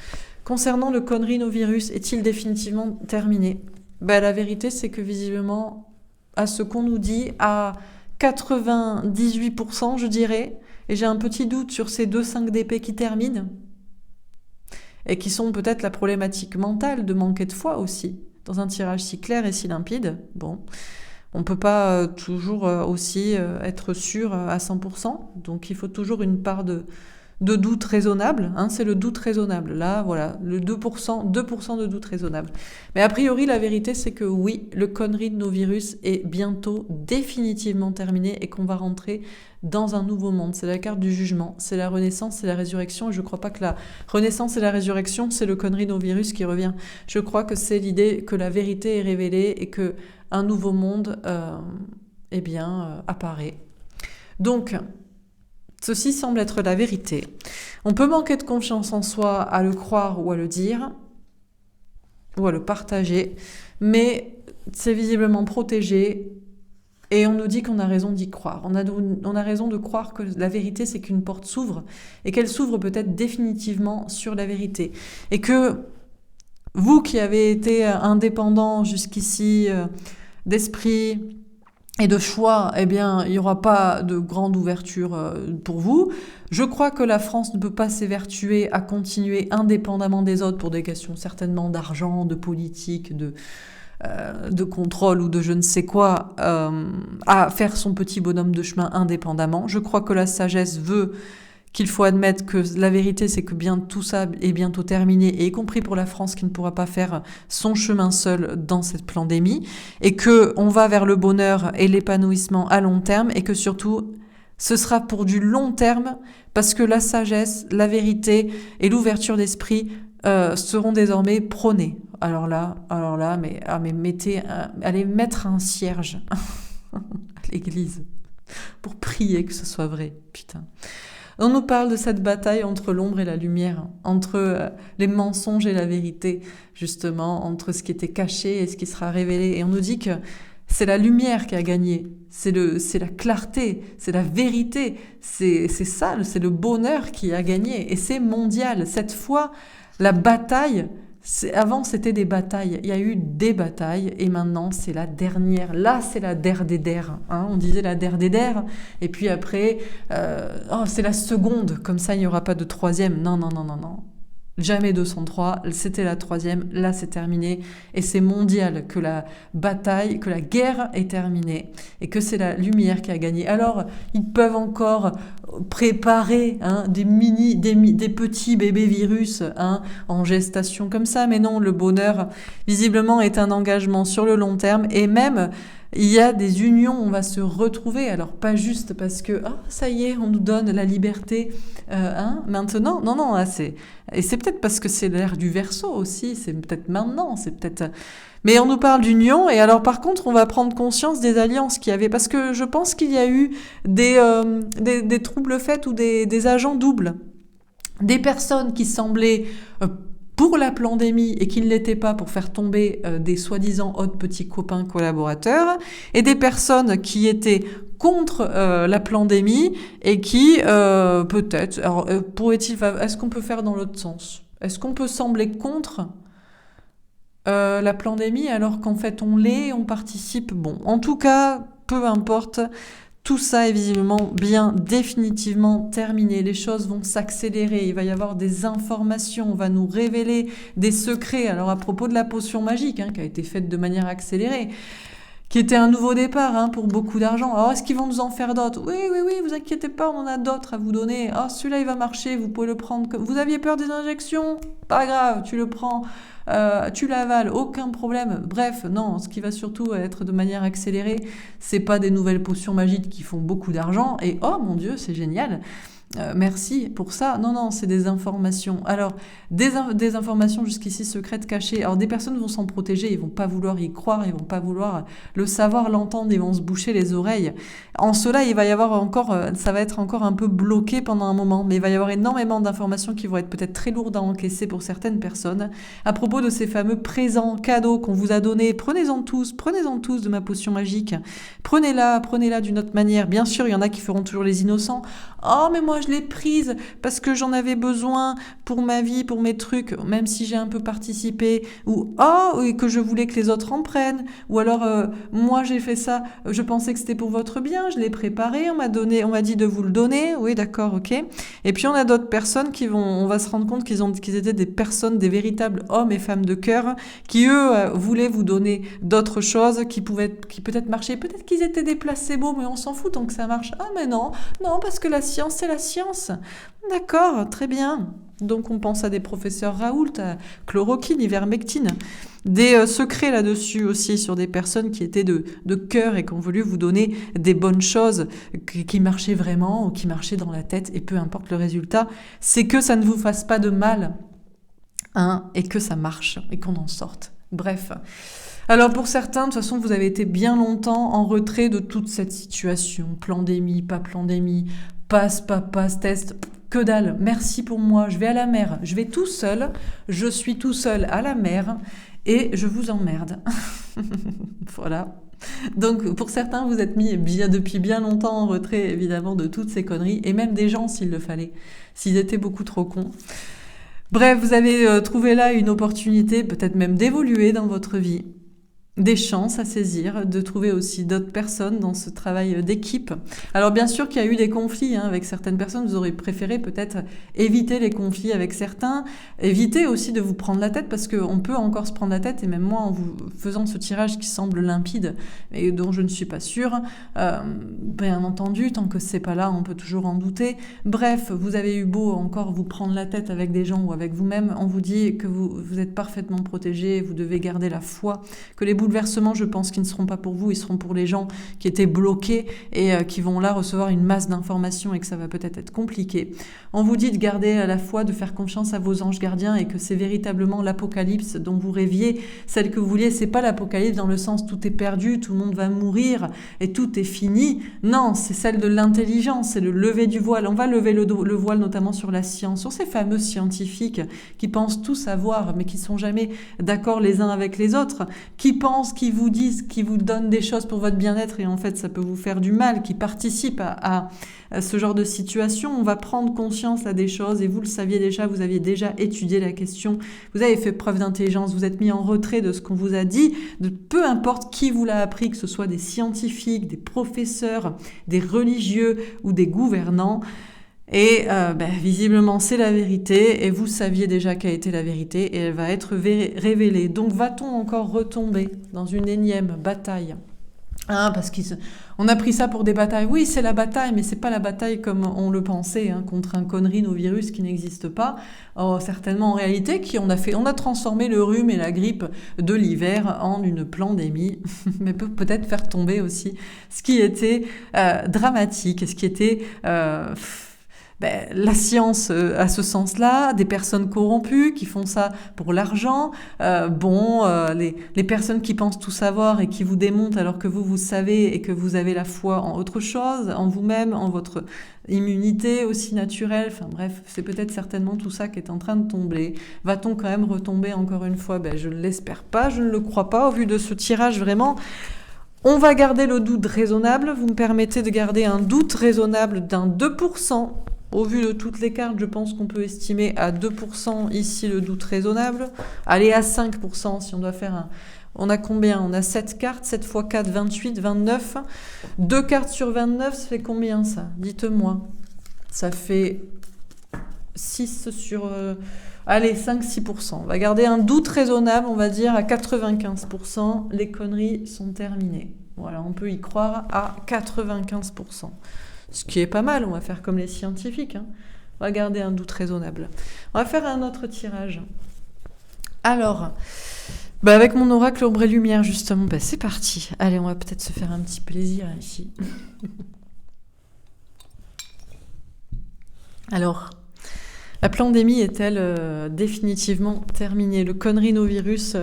[SPEAKER 1] Concernant le connerie-no-virus, est-il définitivement terminé? La vérité, c'est que visiblement, à ce qu'on nous dit, à 98%, je dirais, et j'ai un petit doute sur ces 2 5 d'épée qui terminent, et qui sont peut-être la problématique mentale de manquer de foi aussi, dans un tirage si clair et si limpide. Bon, on ne peut pas toujours aussi être sûr à 100%, donc il faut toujours une part de doute raisonnable, hein, c'est le doute raisonnable. Là, voilà, le 2% de doute raisonnable. Mais a priori, la vérité, c'est que oui, le connerie de nos virus est bientôt définitivement terminé et qu'on va rentrer dans un nouveau monde. C'est la carte du jugement, c'est la renaissance, c'est la résurrection. Et je ne crois pas que la renaissance et la résurrection, c'est le connerie de nos virus qui revient. Je crois que c'est l'idée que la vérité est révélée et que un nouveau monde, apparaît. Donc, ceci semble être la vérité. On peut manquer de confiance en soi à le croire ou à le dire, ou à le partager, mais c'est visiblement protégé et on nous dit qu'on a raison d'y croire. On a raison de croire que la vérité, c'est qu'une porte s'ouvre et qu'elle s'ouvre peut-être définitivement sur la vérité. Et que vous qui avez été indépendant jusqu'ici d'esprit et de choix, il n'y aura pas de grande ouverture pour vous. Je crois que la France ne peut pas s'évertuer à continuer indépendamment des autres pour des questions certainement d'argent, de politique, de contrôle ou de je ne sais quoi, à faire son petit bonhomme de chemin indépendamment. Je crois que la sagesse veut qu'il faut admettre que la vérité, c'est que bien tout ça est bientôt terminé, et y compris pour la France qui ne pourra pas faire son chemin seul dans cette pandémie, et que on va vers le bonheur et l'épanouissement à long terme, et que surtout, ce sera pour du long terme, parce que la sagesse, la vérité et l'ouverture d'esprit seront désormais prônées. Alors là, allez mettre un cierge à l'église pour prier que ce soit vrai, putain. On nous parle de cette bataille entre l'ombre et la lumière, entre les mensonges et la vérité, justement, entre ce qui était caché et ce qui sera révélé. Et on nous dit que c'est la lumière qui a gagné, c'est la clarté, c'est la vérité, c'est ça, c'est le bonheur qui a gagné. Et c'est mondial. Cette fois, la bataille... Avant, c'était des batailles. Il y a eu des batailles et maintenant, c'est la dernière. Là, c'est la der des der. Hein, on disait la der des der. Et puis après, c'est la seconde. Comme ça, il n'y aura pas de troisième. Non, non, non, non, non. Jamais 203, c'était la troisième, là c'est terminé, et c'est mondial que la bataille, que la guerre est terminée, et que c'est la lumière qui a gagné. Alors, ils peuvent encore préparer des petits bébés virus en gestation comme ça, mais non, le bonheur, visiblement, est un engagement sur le long terme, et même... Il y a des unions, on va se retrouver, alors pas juste parce que ça y est, on nous donne la liberté maintenant. Non, non, et c'est peut-être parce que c'est l'ère du Verseau aussi, c'est peut-être maintenant, c'est peut-être. Mais on nous parle d'union, et alors par contre, on va prendre conscience des alliances qu'il y avait, parce que je pense qu'il y a eu des troubles faits ou des agents doubles, des personnes qui semblaient pour la pandémie et qui ne l'étaient pas pour faire tomber des soi-disant autres petits copains collaborateurs, et des personnes qui étaient contre la pandémie et qui peut-être, alors est-ce qu'on peut faire dans l'autre sens? Est-ce qu'on peut sembler contre la pandémie alors qu'en fait on participe? Bon, en tout cas, peu importe. Tout ça est visiblement bien définitivement terminé. Les choses vont s'accélérer. Il va y avoir des informations. On va nous révéler des secrets. Alors à propos de la potion magique, qui a été faite de manière accélérée, qui était un nouveau départ pour beaucoup d'argent. Alors est-ce qu'ils vont nous en faire d'autres? Oui, vous inquiétez pas, on en a d'autres à vous donner. Celui-là il va marcher, vous pouvez le prendre. Vous aviez peur des injections? Pas grave, tu le prends. Tu l'avales, aucun problème. Bref, non, ce qui va surtout être de manière accélérée, c'est pas des nouvelles potions magiques qui font beaucoup d'argent et oh mon Dieu, c'est génial. Merci pour ça. Non, c'est des informations. Alors, des informations jusqu'ici secrètes, cachées. Alors, des personnes vont s'en protéger, ils vont pas vouloir y croire, ils vont pas vouloir le savoir, l'entendre, ils vont se boucher les oreilles. En cela, il va y avoir encore, ça va être encore un peu bloqué pendant un moment, mais il va y avoir énormément d'informations qui vont être peut-être très lourdes à encaisser pour certaines personnes. À propos de ces fameux présents, cadeaux qu'on vous a donnés, prenez-en tous de ma potion magique. Prenez-la d'une autre manière. Bien sûr, il y en a qui feront toujours les innocents. Oh, mais moi, je l'ai prise parce que j'en avais besoin pour ma vie, pour mes trucs, même si j'ai un peu participé. Ou, et que je voulais que les autres en prennent. Ou alors, moi, j'ai fait ça, je pensais que c'était pour votre bien, je l'ai préparé, on m'a dit de vous le donner. Oui, d'accord, ok. Et puis, on a d'autres personnes on va se rendre compte qu'ils étaient des personnes, des véritables hommes et femmes de cœur, qui, eux, voulaient vous donner d'autres choses qui peut-être marchaient. Peut-être qu'ils étaient des placebos, mais on s'en fout tant que ça marche. Ah, mais non, parce que la science, c'est la science. D'accord, très bien. Donc on pense à des professeurs Raoult, à chloroquine, ivermectine. Des secrets là-dessus aussi sur des personnes qui étaient de cœur et qui ont voulu vous donner des bonnes choses qui marchaient vraiment ou qui marchaient dans la tête. Et peu importe le résultat, c'est que ça ne vous fasse pas de mal et que ça marche et qu'on en sorte. Bref. Alors pour certains, de toute façon, vous avez été bien longtemps en retrait de toute cette situation. Pandémie, pas pandémie, passe, pas passe, test, que dalle, merci pour moi, je vais à la mer, je vais tout seul, je suis tout seul à la mer et je vous emmerde. Voilà. Donc pour certains, vous êtes mis depuis bien longtemps en retrait, évidemment, de toutes ces conneries, et même des gens s'il le fallait, s'ils étaient beaucoup trop cons. Bref, vous avez trouvé là une opportunité, peut-être même d'évoluer dans votre vie. Des chances à saisir, de trouver aussi d'autres personnes dans ce travail d'équipe. Alors bien sûr qu'il y a eu des conflits avec certaines personnes, vous aurez préféré peut-être éviter les conflits avec certains, éviter aussi de vous prendre la tête, parce qu'on peut encore se prendre la tête, et même moi en vous faisant ce tirage qui semble limpide, et dont je ne suis pas sûre, bien entendu, tant que c'est pas là, on peut toujours en douter. Bref, vous avez eu beau encore vous prendre la tête avec des gens ou avec vous-même, on vous dit que vous êtes parfaitement protégé, vous devez garder la foi, que les bouleversements, je pense qu'ils ne seront pas pour vous, ils seront pour les gens qui étaient bloqués et qui vont là recevoir une masse d'informations et que ça va peut-être être compliqué. On vous dit de garder la foi, de faire confiance à vos anges gardiens et que c'est véritablement l'apocalypse dont vous rêviez, celle que vous vouliez. C'est pas l'apocalypse dans le sens tout est perdu, tout le monde va mourir et tout est fini. Non, c'est celle de l'intelligence, c'est le lever du voile. On va lever le voile notamment sur la science, sur ces fameux scientifiques qui pensent tout savoir mais qui sont jamais d'accord les uns avec les autres, qui pensent, qui vous disent, qui vous donnent des choses pour votre bien-être et en fait ça peut vous faire du mal, qui participent à ce genre de situation. On va prendre conscience là des choses et vous le saviez déjà, vous aviez déjà étudié la question, vous avez fait preuve d'intelligence, vous êtes mis en retrait de ce qu'on vous a dit, de peu importe qui vous l'a appris, que ce soit des scientifiques, des professeurs, des religieux ou des gouvernants. Et visiblement, c'est la vérité, et vous saviez déjà quelle était la vérité, et elle va être révélée. Donc, va-t-on encore retomber dans une énième bataille? Parce qu'on a pris ça pour des batailles. Oui, c'est la bataille, mais c'est pas la bataille comme on le pensait, contre un connerie-no-virus qui n'existe pas. Certainement, en réalité, on a transformé le rhume et la grippe de l'hiver en une pandémie, mais peut-être faire tomber aussi ce qui était dramatique, et ce qui était la science à ce sens-là, des personnes corrompues qui font ça pour l'argent, les personnes qui pensent tout savoir et qui vous démontent alors que vous savez et que vous avez la foi en autre chose, en vous-même, en votre immunité aussi naturelle. Enfin bref, c'est peut-être certainement tout ça qui est en train de tomber. Va-t-on quand même retomber encore une fois? Je ne l'espère pas, je ne le crois pas au vu de ce tirage vraiment. On va garder le doute raisonnable. Vous me permettez de garder un doute raisonnable d'un 2%. Au vu de toutes les cartes, je pense qu'on peut estimer à 2% ici le doute raisonnable. Allez, à 5% si on doit faire un... On a combien? On a 7 cartes, 7 x 4, 28, 29. 2 cartes sur 29, ça fait combien ça? Dites-moi. Ça fait 6 sur... Allez, 5-6%. On va garder un doute raisonnable, on va dire à 95%. Les conneries sont terminées. Voilà, on peut y croire à 95%. Ce qui est pas mal, on va faire comme les scientifiques. On va garder un doute raisonnable. On va faire un autre tirage. Alors, avec mon oracle ombre et lumière, justement, c'est parti. Allez, on va peut-être se faire un petit plaisir ici. Alors, la pandémie est-elle définitivement terminée? Le connerie-no-virus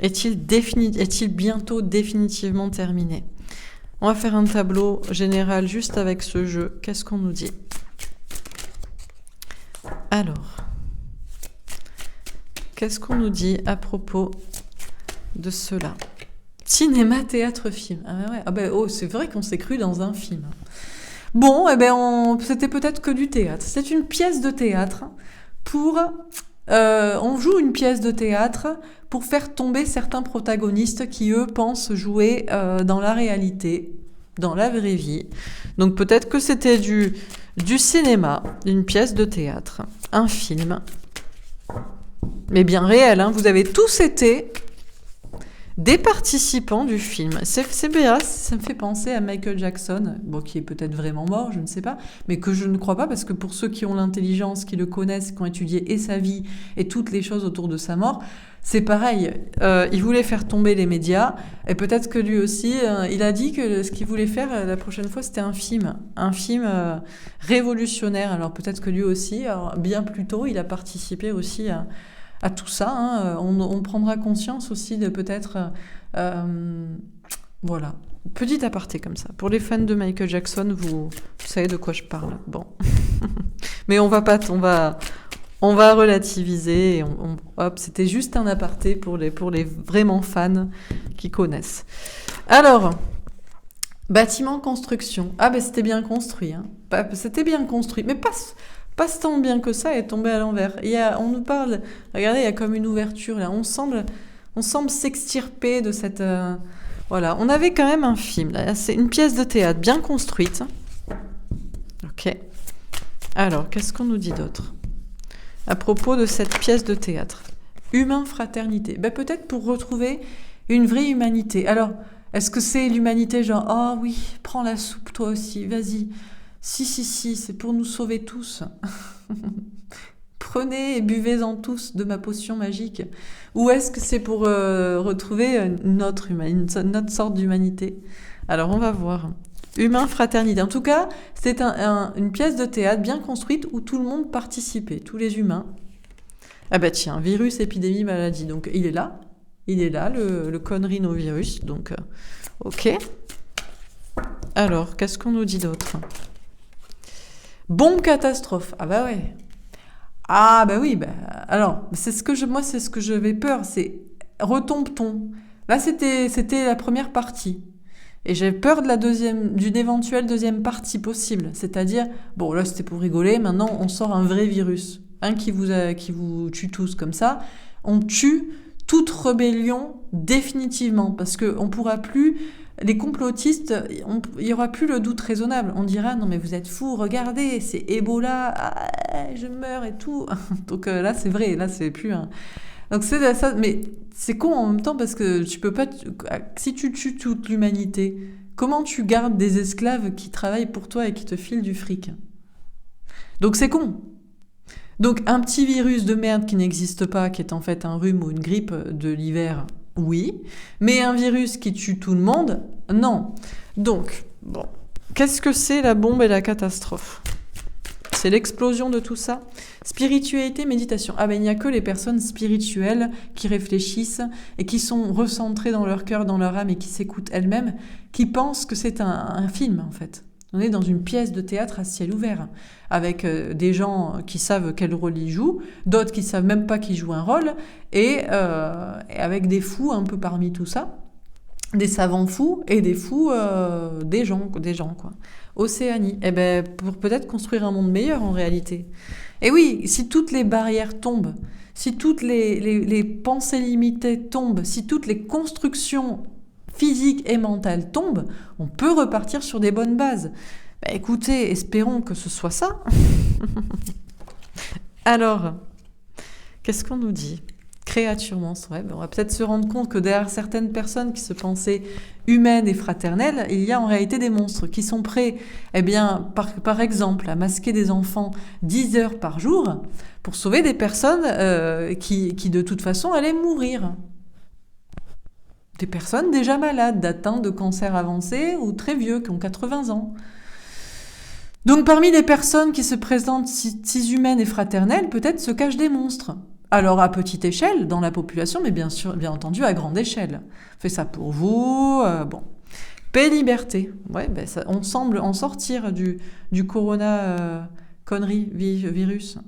[SPEAKER 1] est-il bientôt définitivement terminé? On va faire un tableau général juste avec ce jeu. Qu'est-ce qu'on nous dit? Alors, qu'est-ce qu'on nous dit à propos de cela? Cinéma, théâtre, film. C'est vrai qu'on s'est cru dans un film. Bon, c'était peut-être que du théâtre. C'est une pièce de théâtre on joue une pièce de théâtre pour faire tomber certains protagonistes qui, eux, pensent jouer dans la réalité, dans la vraie vie. Donc peut-être que c'était du cinéma, une pièce de théâtre, un film, mais bien réel. Vous avez tous été des participants du film. C'est bien, ça me fait penser à Michael Jackson, qui est peut-être vraiment mort, je ne sais pas, mais que je ne crois pas, parce que pour ceux qui ont l'intelligence, qui le connaissent, qui ont étudié et sa vie et toutes les choses autour de sa mort, c'est pareil. Il voulait faire tomber les médias, et peut-être que lui aussi, il a dit que ce qu'il voulait faire la prochaine fois, c'était un film révolutionnaire. Alors peut-être que lui aussi, bien plus tôt, il a participé aussi à tout ça. On prendra conscience aussi de peut-être... voilà. Petit aparté comme ça. Pour les fans de Michael Jackson, vous savez de quoi je parle. Bon. Mais on va relativiser. Et c'était juste un aparté pour les vraiment fans qui connaissent. Alors, bâtiment, construction. C'était bien construit. C'était bien construit. Mais pas tant bien que ça est tombé à l'envers. On nous parle, regardez, il y a comme une ouverture là. On semble s'extirper de cette... voilà, on avait quand même un film. Là. C'est une pièce de théâtre bien construite. Ok. Alors, qu'est-ce qu'on nous dit d'autre à propos de cette pièce de théâtre? Humain, fraternité. Peut-être pour retrouver une vraie humanité. Alors, est-ce que c'est l'humanité genre, oh oui, prends la soupe toi aussi, vas-y. Si, c'est pour nous sauver tous. Prenez et buvez-en tous de ma potion magique. Ou est-ce que c'est pour retrouver notre sorte d'humanité? Alors, on va voir. Humain, fraternité. En tout cas, c'était une pièce de théâtre bien construite où tout le monde participait, tous les humains. Tiens, virus, épidémie, maladie. Donc, il est là, le connerie-no-virus. Donc, ok. Alors, qu'est-ce qu'on nous dit d'autre? Bombe catastrophe. Ouais. Alors, c'est ce que j'avais peur, c'est retombe-t-on. Là, c'était la première partie. Et j'ai peur d'une éventuelle deuxième partie possible. C'est-à-dire, là, c'était pour rigoler, maintenant, on sort un vrai virus. Qui vous tue tous comme ça. On tue toute rébellion définitivement, parce qu'on ne pourra plus les complotistes, il n'y aura plus le doute raisonnable. On dira, non mais vous êtes fous, regardez, c'est Ebola, je meurs et tout. Donc là, c'est vrai, là, c'est plus un... Donc c'est ça, mais c'est con en même temps parce que tu peux pas... Si tu tues toute l'humanité, comment tu gardes des esclaves qui travaillent pour toi et qui te filent du fric? Donc c'est con. Donc un petit virus de merde qui n'existe pas, qui est en fait un rhume ou une grippe de l'hiver, oui. Mais un virus qui tue tout le monde, non. Donc, bon, qu'est-ce que c'est la bombe et la catastrophe? C'est l'explosion de tout ça. Spiritualité, méditation. Ah ben il n'y a que les personnes spirituelles qui réfléchissent et qui sont recentrées dans leur cœur, dans leur âme et qui s'écoutent elles-mêmes, qui pensent que c'est un film en fait. On est dans une pièce de théâtre à ciel ouvert, avec des gens qui savent quel rôle ils jouent, d'autres qui savent même pas qu'ils jouent un rôle, et avec des fous un peu parmi tout ça, des savants fous et des fous, des gens quoi. Océanie, eh ben pour peut-être construire un monde meilleur en réalité. Et oui, si toutes les barrières tombent, si toutes les pensées limitées tombent, si toutes les constructions physiques et mentales tombent, on peut repartir sur des bonnes bases. Bah, écoutez, espérons que ce soit ça. Alors, qu'est-ce qu'on nous dit? Créature monstre, ouais, on va peut-être se rendre compte que derrière certaines personnes qui se pensaient humaines et fraternelles, il y a en réalité des monstres qui sont prêts, eh bien, par exemple, à masquer des enfants 10 heures par jour pour sauver des personnes qui de toute façon allaient mourir. Des personnes déjà malades, atteintes de cancer avancé ou très vieux, qui ont 80 ans. Donc parmi les personnes qui se présentent si humaines et fraternelles, peut-être se cachent des monstres. Alors à petite échelle, dans la population, mais bien entendu à grande échelle. Fais ça pour vous, bon. Paix et liberté. Ouais, ben ça, on semble en sortir du corona connerie virus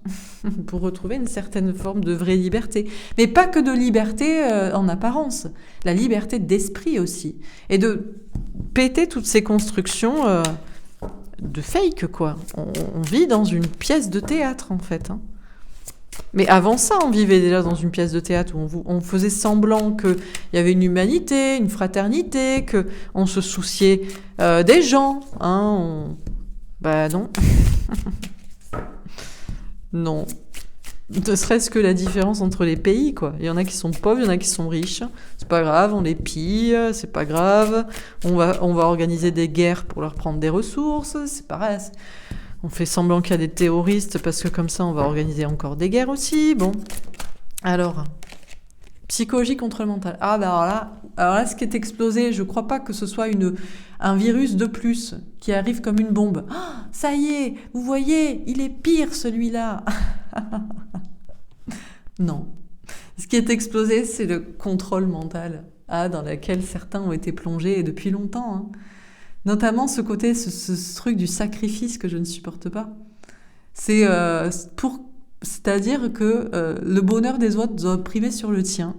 [SPEAKER 1] pour retrouver une certaine forme de vraie liberté. Mais pas que de liberté en apparence, la liberté d'esprit aussi. Et de péter toutes ces constructions de fake, quoi. On vit dans une pièce de théâtre, en fait, hein. Mais avant ça, on vivait déjà dans une pièce de théâtre où on faisait semblant qu'il y avait une humanité, une fraternité, qu'on se souciait des gens. Hein, Bah non. Non. Ne serait-ce que la différence entre les pays, quoi. Il y en a qui sont pauvres, il y en a qui sont riches. C'est pas grave, on les pille, c'est pas grave. On va organiser des guerres pour leur prendre des ressources, c'est pareil. On fait semblant qu'il y a des terroristes parce que comme ça, on va organiser encore des guerres aussi. Bon. Alors, psychologie contre le mental. Ah ben alors là, ce qui est explosé, je crois pas que ce soit un virus de plus qui arrive comme une bombe. Oh, ça y est, vous voyez, il est pire celui-là. Non. Ce qui est explosé, c'est le contrôle mental, dans lequel certains ont été plongés depuis longtemps, hein. Notamment ce côté, ce truc du sacrifice que je ne supporte pas. C'est-à-dire que le bonheur des autres doit primer sur le tien.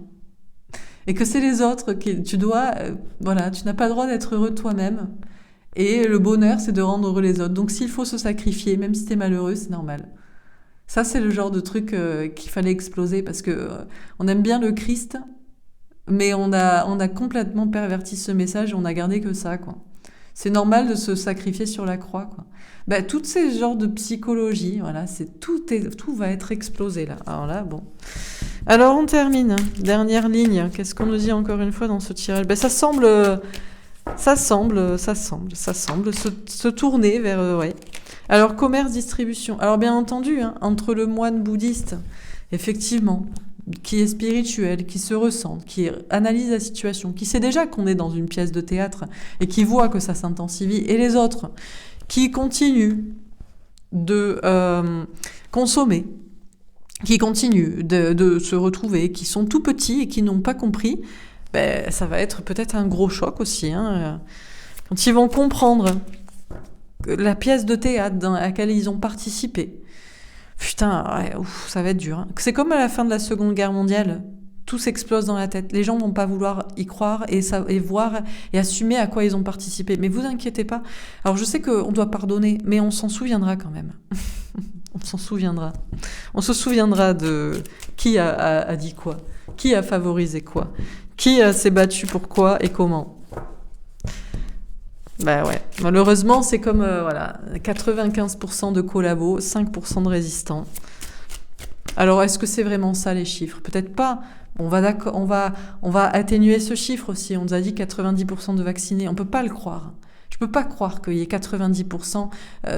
[SPEAKER 1] Et que c'est les autres qui... tu n'as pas le droit d'être heureux toi-même. Et le bonheur, c'est de rendre heureux les autres. Donc s'il faut se sacrifier, même si t'es malheureux, c'est normal. Ça, c'est le genre de truc qu'il fallait exploser parce que on aime bien le Christ, mais on a complètement perverti ce message et on a gardé que ça, quoi. C'est normal de se sacrifier sur la croix, quoi. Bah, toutes ces genres de psychologie, voilà, tout va être explosé, là. Alors là, bon. Alors, on termine. Dernière ligne. Qu'est-ce qu'on nous dit encore une fois dans ce tirage? Bah, ça semble se tourner vers, ouais. Alors, commerce, distribution. Alors, bien entendu, hein, entre le moine bouddhiste, effectivement, qui est spirituel, qui se ressent, qui analyse la situation, qui sait déjà qu'on est dans une pièce de théâtre et qui voit que ça s'intensifie, et les autres qui continuent de consommer, qui continuent de se retrouver, qui sont tout petits et qui n'ont pas compris, ben, ça va être peut-être un gros choc aussi, hein, quand ils vont comprendre la pièce de théâtre dans laquelle ils ont participé. Putain, ouais, ça va être dur, hein. C'est comme à la fin de la Seconde Guerre mondiale. Tout s'explose dans la tête. Les gens vont pas vouloir y croire et voir et assumer à quoi ils ont participé. Mais vous inquiétez pas. Alors je sais qu'on doit pardonner, mais on s'en souviendra quand même. On s'en souviendra. On se souviendra de qui a dit quoi, qui a favorisé quoi, qui s'est battu pour quoi et comment. Bah ouais. Malheureusement, c'est comme voilà, 95% de collabos, 5% de résistants. Alors, est-ce que c'est vraiment ça les chiffres? Peut-être pas. On va atténuer ce chiffre aussi. On nous a dit 90% de vaccinés. On peut pas le croire. Je peux pas croire qu'il y ait 90%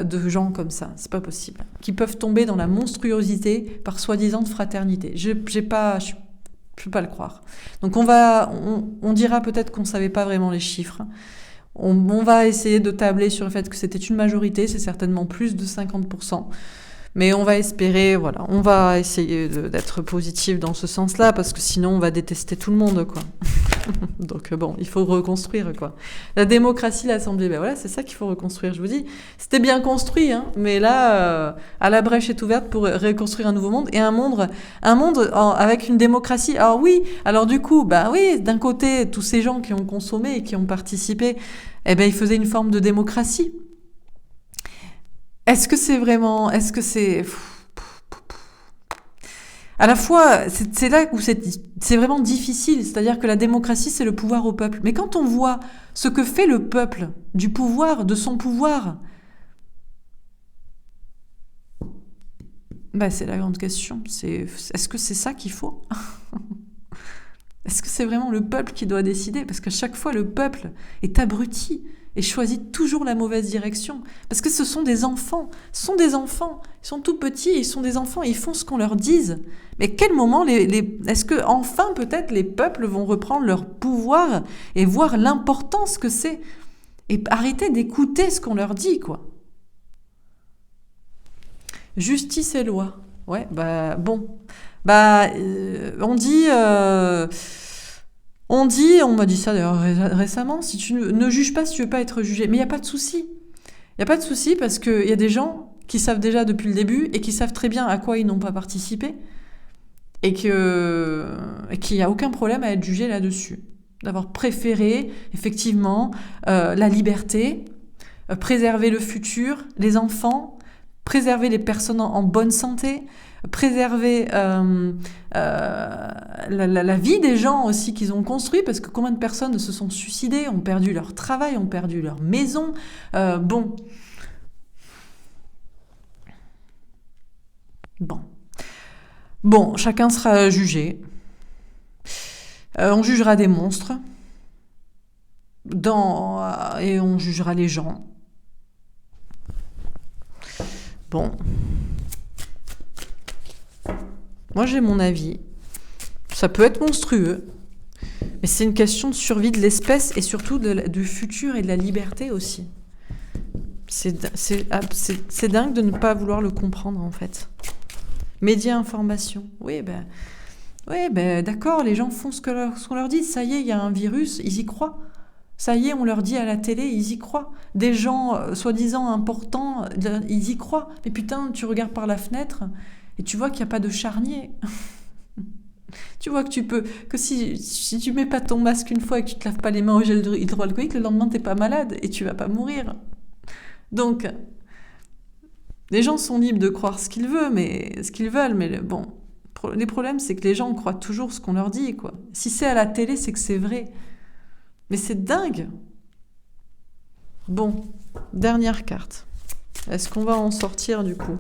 [SPEAKER 1] de gens comme ça. C'est pas possible. Qui peuvent tomber dans la monstruosité par soi-disant de fraternité. Je peux pas le croire. Donc on dira peut-être qu'on savait pas vraiment les chiffres. On va essayer de tabler sur le fait que c'était une majorité. C'est certainement plus de 50%. Mais on va espérer, voilà, on va essayer d'être positif dans ce sens-là, parce que sinon on va détester tout le monde, quoi. Donc bon, il faut reconstruire, quoi. La démocratie, l'Assemblée, ben voilà, c'est ça qu'il faut reconstruire, je vous dis. C'était bien construit, hein, mais là, à la brèche est ouverte pour reconstruire un nouveau monde, et un monde avec une démocratie. Alors oui, alors du coup, bah oui, d'un côté, tous ces gens qui ont consommé et qui ont participé, eh ben ils faisaient une forme de démocratie. Est-ce que c'est vraiment... Est-ce que c'est... À la fois, c'est là où c'est vraiment difficile. C'est-à-dire que la démocratie, c'est le pouvoir au peuple. Mais quand on voit ce que fait le peuple du pouvoir, de son pouvoir, bah, c'est la grande question. Est-ce que c'est ça qu'il faut? Est-ce que c'est vraiment le peuple qui doit décider? Parce qu'à chaque fois, le peuple est abruti et choisit toujours la mauvaise direction. Parce que ce sont des enfants. Ce sont des enfants. Ils sont tout petits, ils sont des enfants, ils font ce qu'on leur dise. Mais quel moment est-ce que enfin peut-être les peuples vont reprendre leur pouvoir et voir l'importance que c'est et arrêter d'écouter ce qu'on leur dit, quoi. Justice et loi. Ouais, bah bon. Bah, on m'a dit ça d'ailleurs récemment, si tu ne juges pas si tu veux pas être jugé. Mais il n'y a pas de souci. Il n'y a pas de souci parce qu'il y a des gens qui savent déjà depuis le début et qui savent très bien à quoi ils n'ont pas participé et qu'il n'y a aucun problème à être jugé là-dessus. D'avoir préféré, effectivement, la liberté, préserver le futur, les enfants, préserver les personnes en bonne santé, préserver la vie des gens aussi qu'ils ont construit, parce que combien de personnes se sont suicidées, ont perdu leur travail, ont perdu leur maison. Bon. Bon, chacun sera jugé. On jugera des monstres. Et on jugera les gens. Bon. Moi, j'ai mon avis. Ça peut être monstrueux, mais c'est une question de survie de l'espèce et surtout du futur et de la liberté aussi. C'est dingue de ne pas vouloir le comprendre, en fait. Médias, information. Oui, d'accord, les gens font ce qu'on leur dit. Ça y est, il y a un virus, ils y croient. Ça y est, on leur dit à la télé, ils y croient. Des gens soi-disant importants, ils y croient. Mais putain, tu regardes par la fenêtre et tu vois qu'il n'y a pas de charnier. Tu vois que si tu mets pas ton masque une fois et que tu te laves pas les mains au gel hydroalcoolique, le lendemain t'es pas malade et tu vas pas mourir. Donc, les gens sont libres de croire ce qu'ils veulent, mais bon, les problèmes c'est que les gens croient toujours ce qu'on leur dit, quoi. Si c'est à la télé, c'est que c'est vrai. Mais c'est dingue. Bon, dernière carte. Est-ce qu'on va en sortir du coup?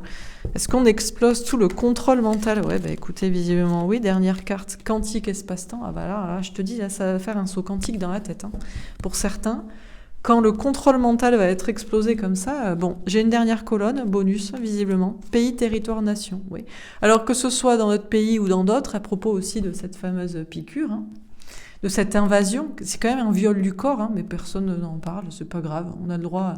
[SPEAKER 1] Est-ce qu'on explose tout le contrôle mental? Ouais, bah écoutez, visiblement oui. Dernière carte, quantique espace-temps. Ah bah là, je te dis, là, ça va faire un saut quantique dans la tête. Hein. Pour certains, quand le contrôle mental va être explosé comme ça, bon, j'ai une dernière colonne, bonus, visiblement. Pays, territoire, nation. Oui. Alors que ce soit dans notre pays ou dans d'autres, à propos aussi de cette fameuse piqûre, hein, de cette invasion, c'est quand même un viol du corps, hein, mais personne n'en parle, c'est pas grave, on a le droit,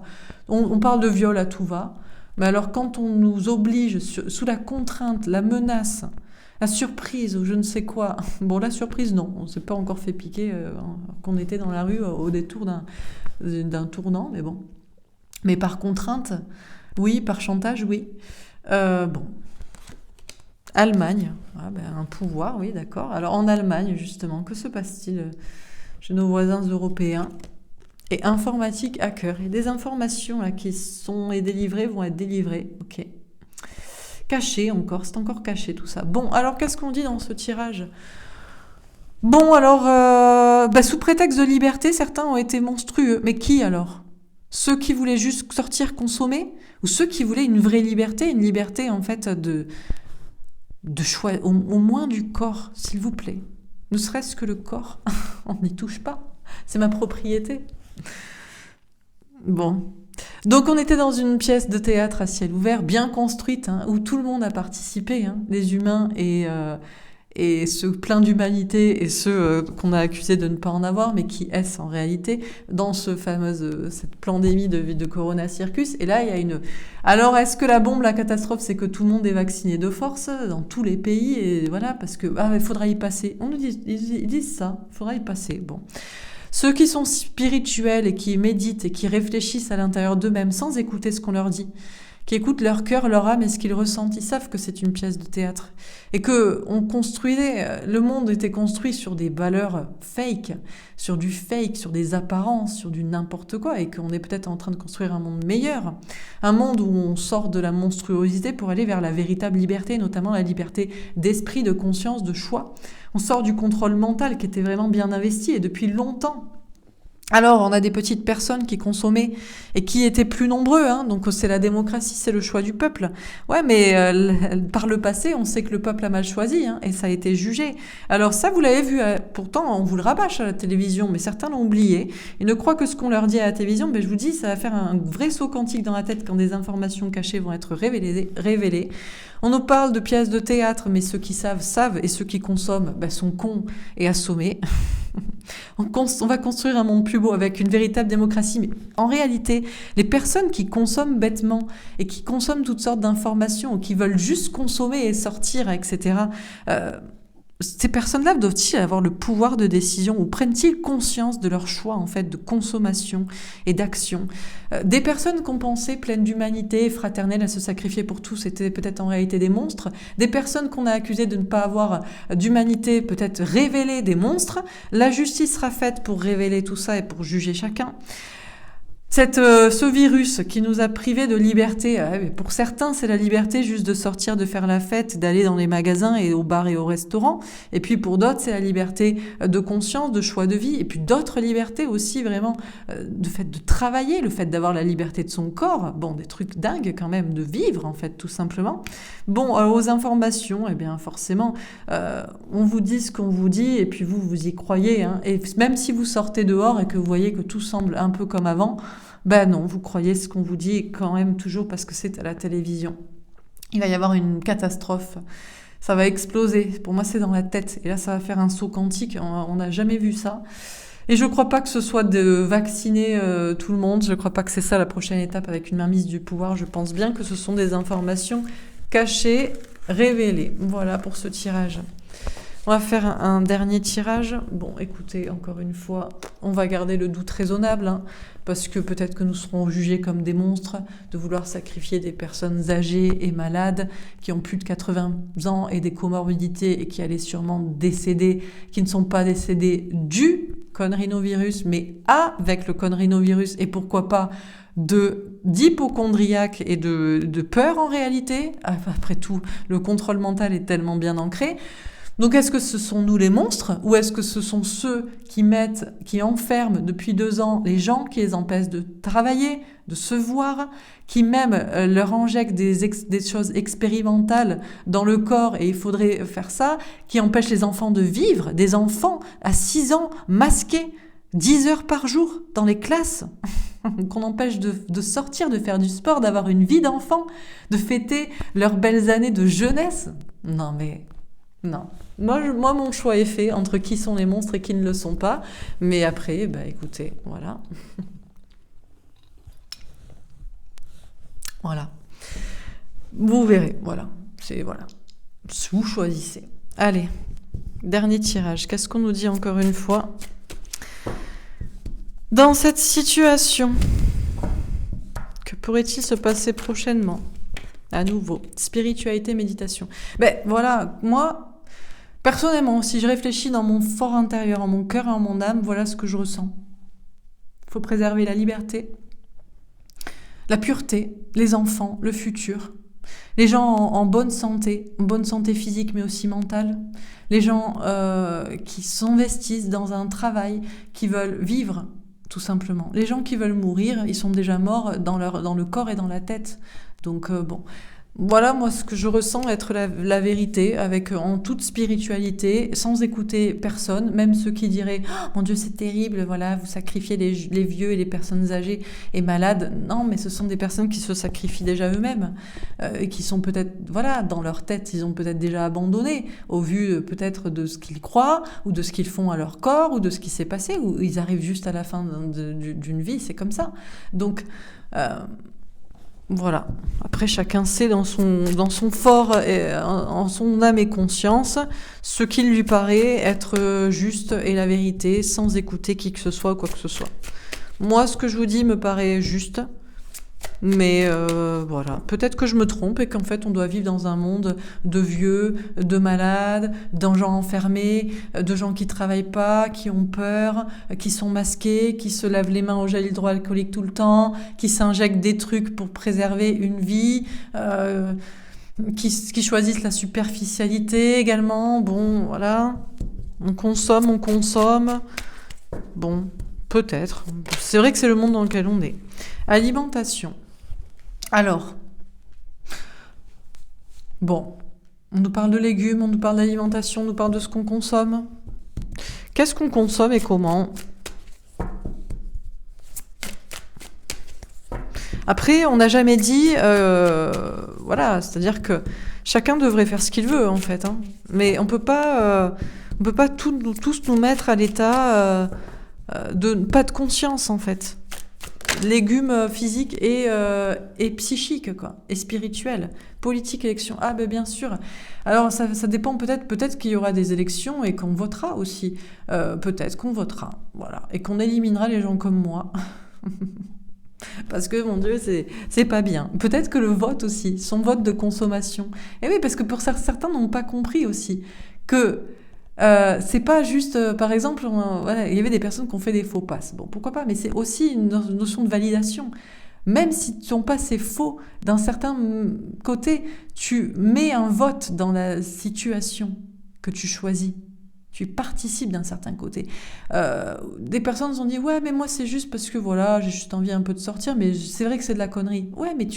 [SPEAKER 1] on parle de viol à tout va, mais alors quand on nous oblige sous la contrainte, la menace, la surprise ou je ne sais quoi, bon la surprise non, on s'est pas encore fait piquer qu'on était dans la rue au détour d'un tournant, mais bon, mais par contrainte, oui, par chantage, oui, bon. Allemagne, un pouvoir, oui, d'accord. Alors en Allemagne, justement, que se passe-t-il chez nos voisins européens? Et informatique hacker. Il y a des informations là, qui sont délivrées, vont être délivrées. Ok. Caché encore, c'est encore caché tout ça. Bon, alors qu'est-ce qu'on dit dans ce tirage? Bon, alors, sous prétexte de liberté, certains ont été monstrueux. Mais qui alors? Ceux qui voulaient juste sortir, consommer, ou ceux qui voulaient une vraie liberté, une liberté en fait de choix, au moins du corps, s'il vous plaît. Ne serait-ce que le corps, on n'y touche pas. C'est ma propriété. Bon. Donc on était dans une pièce de théâtre à ciel ouvert, bien construite, hein, où tout le monde a participé, hein, les humains et ceux pleins d'humanité et ceux qu'on a accusés de ne pas en avoir, mais qui est-ce en réalité, dans cette pandémie de Corona Circus. Et là, il y a une... Alors, est-ce que la bombe, la catastrophe, c'est que tout le monde est vacciné de force dans tous les pays, et voilà, parce que il faudra y passer. On nous dit, ils disent ça, il faudra y passer. Bon. Ceux qui sont spirituels et qui méditent et qui réfléchissent à l'intérieur d'eux-mêmes sans écouter ce qu'on leur dit, qui écoutent leur cœur, leur âme et ce qu'ils ressentent, ils savent que c'est une pièce de théâtre. Et que le monde était construit sur des valeurs fake, sur du fake, sur des apparences, sur du n'importe quoi, et qu'on est peut-être en train de construire un monde meilleur. Un monde où on sort de la monstruosité pour aller vers la véritable liberté, notamment la liberté d'esprit, de conscience, de choix. On sort du contrôle mental qui était vraiment bien investi et depuis longtemps. Alors, on a des petites personnes qui consommaient et qui étaient plus nombreux, hein, donc c'est la démocratie, c'est le choix du peuple. Ouais, mais par le passé, on sait que le peuple a mal choisi, hein, et ça a été jugé. Alors ça, vous l'avez vu, pourtant, on vous le rabâche à la télévision, mais certains l'ont oublié. Ils ne croient que ce qu'on leur dit à la télévision, mais je vous dis, ça va faire un vrai saut quantique dans la tête quand des informations cachées vont être révélées. On nous parle de pièces de théâtre, mais ceux qui savent, et ceux qui consomment sont cons et assommés. On va construire un monde plus beau avec une véritable démocratie, mais en réalité, les personnes qui consomment bêtement et qui consomment toutes sortes d'informations, ou qui veulent juste consommer et sortir, etc., ces personnes-là doivent-ils avoir le pouvoir de décision ou prennent-ils conscience de leur choix en fait de consommation et d'action? Des personnes qu'on pensait pleines d'humanité, fraternelles, à se sacrifier pour tous, étaient peut-être en réalité des monstres. Des personnes qu'on a accusées de ne pas avoir d'humanité, peut-être révélées des monstres. La justice sera faite pour révéler tout ça et pour juger chacun. Ce virus qui nous a privés de liberté, pour certains c'est la liberté juste de sortir, de faire la fête, d'aller dans les magasins et aux bars et aux restaurants, et puis pour d'autres c'est la liberté de conscience, de choix de vie, et puis d'autres libertés aussi vraiment, le fait de travailler, le fait d'avoir la liberté de son corps, bon des trucs dingues quand même, de vivre en fait tout simplement. Bon, aux informations, eh bien forcément, on vous dit ce qu'on vous dit, et puis vous y croyez, hein, et même si vous sortez dehors et que vous voyez que tout semble un peu comme avant, non, vous croyez ce qu'on vous dit quand même toujours parce que c'est à la télévision. Il va y avoir une catastrophe. Ça va exploser. Pour moi, c'est dans la tête. Et là, ça va faire un saut quantique. On n'a jamais vu ça. Et je ne crois pas que ce soit de vacciner tout le monde. Je ne crois pas que c'est ça la prochaine étape avec une mainmise du pouvoir. Je pense bien que ce sont des informations cachées, révélées. Voilà pour ce tirage. On va faire un dernier tirage. Bon, écoutez, encore une fois, on va garder le doute raisonnable, hein, parce que peut-être que nous serons jugés comme des monstres de vouloir sacrifier des personnes âgées et malades qui ont plus de 80 ans et des comorbidités et qui allaient sûrement décéder, qui ne sont pas décédés du conrhinovirus, mais avec le conrhinovirus, et pourquoi pas d'hypochondriaque et de peur en réalité. Après tout, le contrôle mental est tellement bien ancré. Donc est-ce que ce sont nous les monstres ou est-ce que ce sont ceux qui enferment depuis 2 ans les gens, qui les empêchent de travailler, de se voir, qui même leur injectent des choses expérimentales dans le corps et il faudrait faire ça, qui empêchent les enfants de vivre, des enfants à 6 ans masqués 10 heures par jour dans les classes, qu'on empêche de sortir, de faire du sport, d'avoir une vie d'enfant, de fêter leurs belles années de jeunesse. Non mais... non. Moi, mon choix est fait entre qui sont les monstres et qui ne le sont pas. Mais après, écoutez, voilà. Voilà. Vous verrez, voilà. Voilà. Vous choisissez. Allez, dernier tirage. Qu'est-ce qu'on nous dit encore une fois? Dans cette situation, que pourrait-il se passer prochainement? À nouveau, spiritualité, méditation. Voilà, moi... personnellement, si je réfléchis dans mon fort intérieur, en mon cœur et en mon âme, voilà ce que je ressens. Il faut préserver la liberté, la pureté, les enfants, le futur, les gens en bonne santé physique mais aussi mentale, les gens qui s'investissent dans un travail, qui veulent vivre, tout simplement. Les gens qui veulent mourir, ils sont déjà morts dans le corps et dans la tête. Donc bon, voilà moi ce que je ressens être la vérité, avec en toute spiritualité, sans écouter personne, même ceux qui diraient oh, mon Dieu c'est terrible, voilà vous sacrifiez les vieux et les personnes âgées et malades. Non, mais ce sont des personnes qui se sacrifient déjà eux-mêmes, et qui sont peut-être voilà dans leur tête, ils ont peut-être déjà abandonné au vu peut-être de ce qu'ils croient ou de ce qu'ils font à leur corps ou de ce qui s'est passé, ou ils arrivent juste à la fin d'une vie, c'est comme ça. Donc voilà. Après, chacun sait dans son fort, en son âme et conscience, ce qui lui paraît être juste et la vérité, sans écouter qui que ce soit ou quoi que ce soit. Moi, ce que je vous dis me paraît juste, mais voilà. Peut-être que je me trompe et qu'en fait, on doit vivre dans un monde de vieux, de malades, de gens enfermés, de gens qui travaillent pas, qui ont peur, qui sont masqués, qui se lavent les mains au gel hydroalcoolique tout le temps, qui s'injectent des trucs pour préserver une vie, qui choisissent la superficialité également. Bon, voilà. On consomme. Bon, peut-être. C'est vrai que c'est le monde dans lequel on est. Alimentation. Alors, bon, on nous parle de légumes, on nous parle d'alimentation, on nous parle de ce qu'on consomme. Qu'est-ce qu'on consomme et comment ? Après, on n'a jamais dit, voilà, c'est-à-dire que chacun devrait faire ce qu'il veut en fait, hein. Mais on peut pas tous nous mettre à l'état de pas de conscience en fait. Légumes physiques et psychiques, quoi, et spirituels. Politique, élection. Ah, ben bien sûr. Alors, ça dépend peut-être qu'il y aura des élections et qu'on votera aussi. Peut-être qu'on votera, voilà. Et qu'on éliminera les gens comme moi. Parce que, mon Dieu, c'est pas bien. Peut-être que le vote aussi, son vote de consommation. Et oui, parce que pour certains n'ont pas compris aussi que c'est pas juste, par exemple, voilà, il y avait des personnes qui ont fait des faux passes. Bon, pourquoi pas, mais c'est aussi une notion de validation. Même si ton passe est faux, d'un certain côté, tu mets un vote dans la situation que tu choisis. Tu participes d'un certain côté. Des personnes se sont dit, ouais, mais moi c'est juste parce que voilà, j'ai juste envie un peu de sortir, mais c'est vrai que c'est de la connerie. Ouais, mais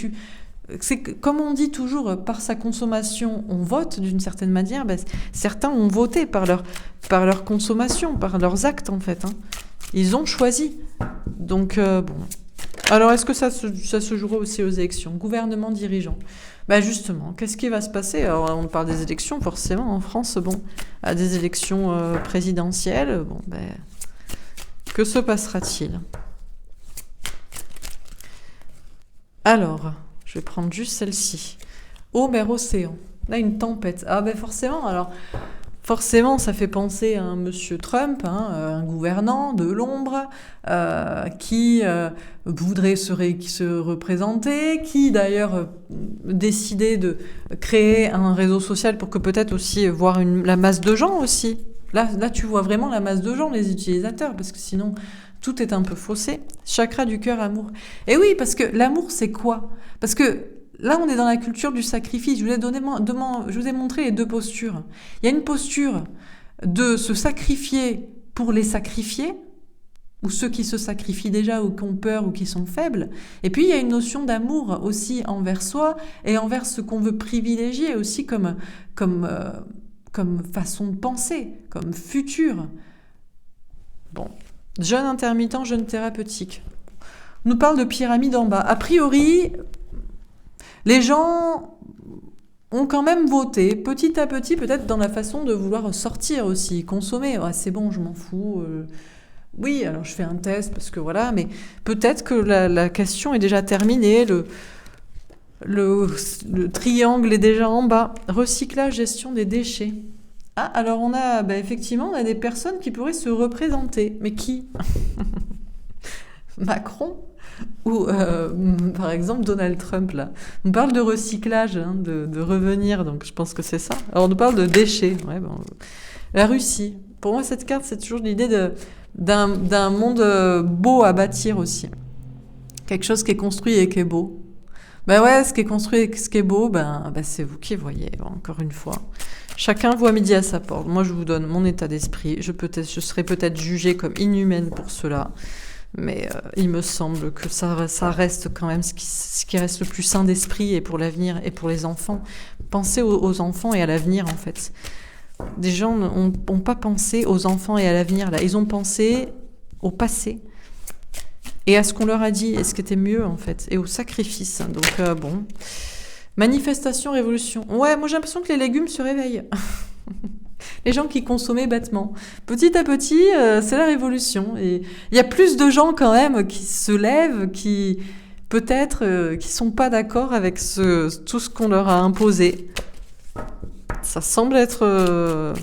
[SPEAKER 1] comme on dit toujours, par sa consommation, on vote d'une certaine manière. Ben, certains ont voté par leur consommation, par leurs actes en fait, hein. Ils ont choisi. Donc bon. Alors est-ce que ça se jouera aussi aux élections ? Gouvernement dirigeant. Ben justement, qu'est-ce qui va se passer ? Alors on parle des élections forcément en France. Bon, à des élections présidentielles. Bon ben, que se passera-t-il ? Alors. Je vais prendre juste celle-ci. Eau, mer, océan. Là, une tempête. Ah ben forcément, alors... Forcément, ça fait penser à un monsieur Trump, hein, un gouvernant de l'ombre, qui voudrait se représenter, qui d'ailleurs décidait de créer un réseau social pour que peut-être aussi voir la masse de gens aussi. Là, tu vois vraiment la masse de gens, les utilisateurs, parce que sinon... Tout est un peu faussé. Chakra du cœur, amour. Et oui, parce que l'amour, c'est quoi ? Parce que là, on est dans la culture du sacrifice. Je vous ai montré les deux postures. Il y a une posture de se sacrifier pour les sacrifier, ou ceux qui se sacrifient déjà ou qui ont peur ou qui sont faibles. Et puis, il y a une notion d'amour aussi envers soi et envers ce qu'on veut privilégier aussi comme façon de penser, comme futur. Bon. Jeûne intermittent, jeûne thérapeutique. On nous parle de pyramide en bas. A priori, les gens ont quand même voté, petit à petit, peut-être dans la façon de vouloir sortir aussi, consommer. Ah, c'est bon, je m'en fous. Oui, alors je fais un test parce que voilà, mais peut-être que la question est déjà terminée. Le triangle est déjà en bas. Recyclage, gestion des déchets. Ah, alors effectivement, on a des personnes qui pourraient se représenter. Mais qui ? Macron ? Ou, par exemple, Donald Trump, là. On parle de recyclage, hein, de revenir, donc je pense que c'est ça. Alors, on nous parle de déchets. Ouais, bon. La Russie. Pour moi, cette carte, c'est toujours l'idée d'un monde beau à bâtir aussi. Quelque chose qui est construit et qui est beau. Ben ouais, ce qui est construit et ce qui est beau, c'est vous qui voyez, encore une fois. Chacun voit midi à sa porte. Moi, je vous donne mon état d'esprit. Je serai peut-être jugée comme inhumaine pour cela. Mais il me semble que ça reste quand même ce qui reste le plus sain d'esprit et pour l'avenir et pour les enfants. Pensez aux enfants et à l'avenir, en fait. Des gens n'ont pas pensé aux enfants et à l'avenir, là. Ils ont pensé au passé et à ce qu'on leur a dit et ce qui était mieux, en fait, et au sacrifice. Donc, bon. Manifestation, révolution. Ouais, moi j'ai l'impression que les légumes se réveillent. Les gens qui consommaient bêtement. Petit à petit, c'est la révolution. Et il y a plus de gens quand même qui se lèvent, qui peut-être qui sont pas d'accord avec tout ce qu'on leur a imposé. Ça semble être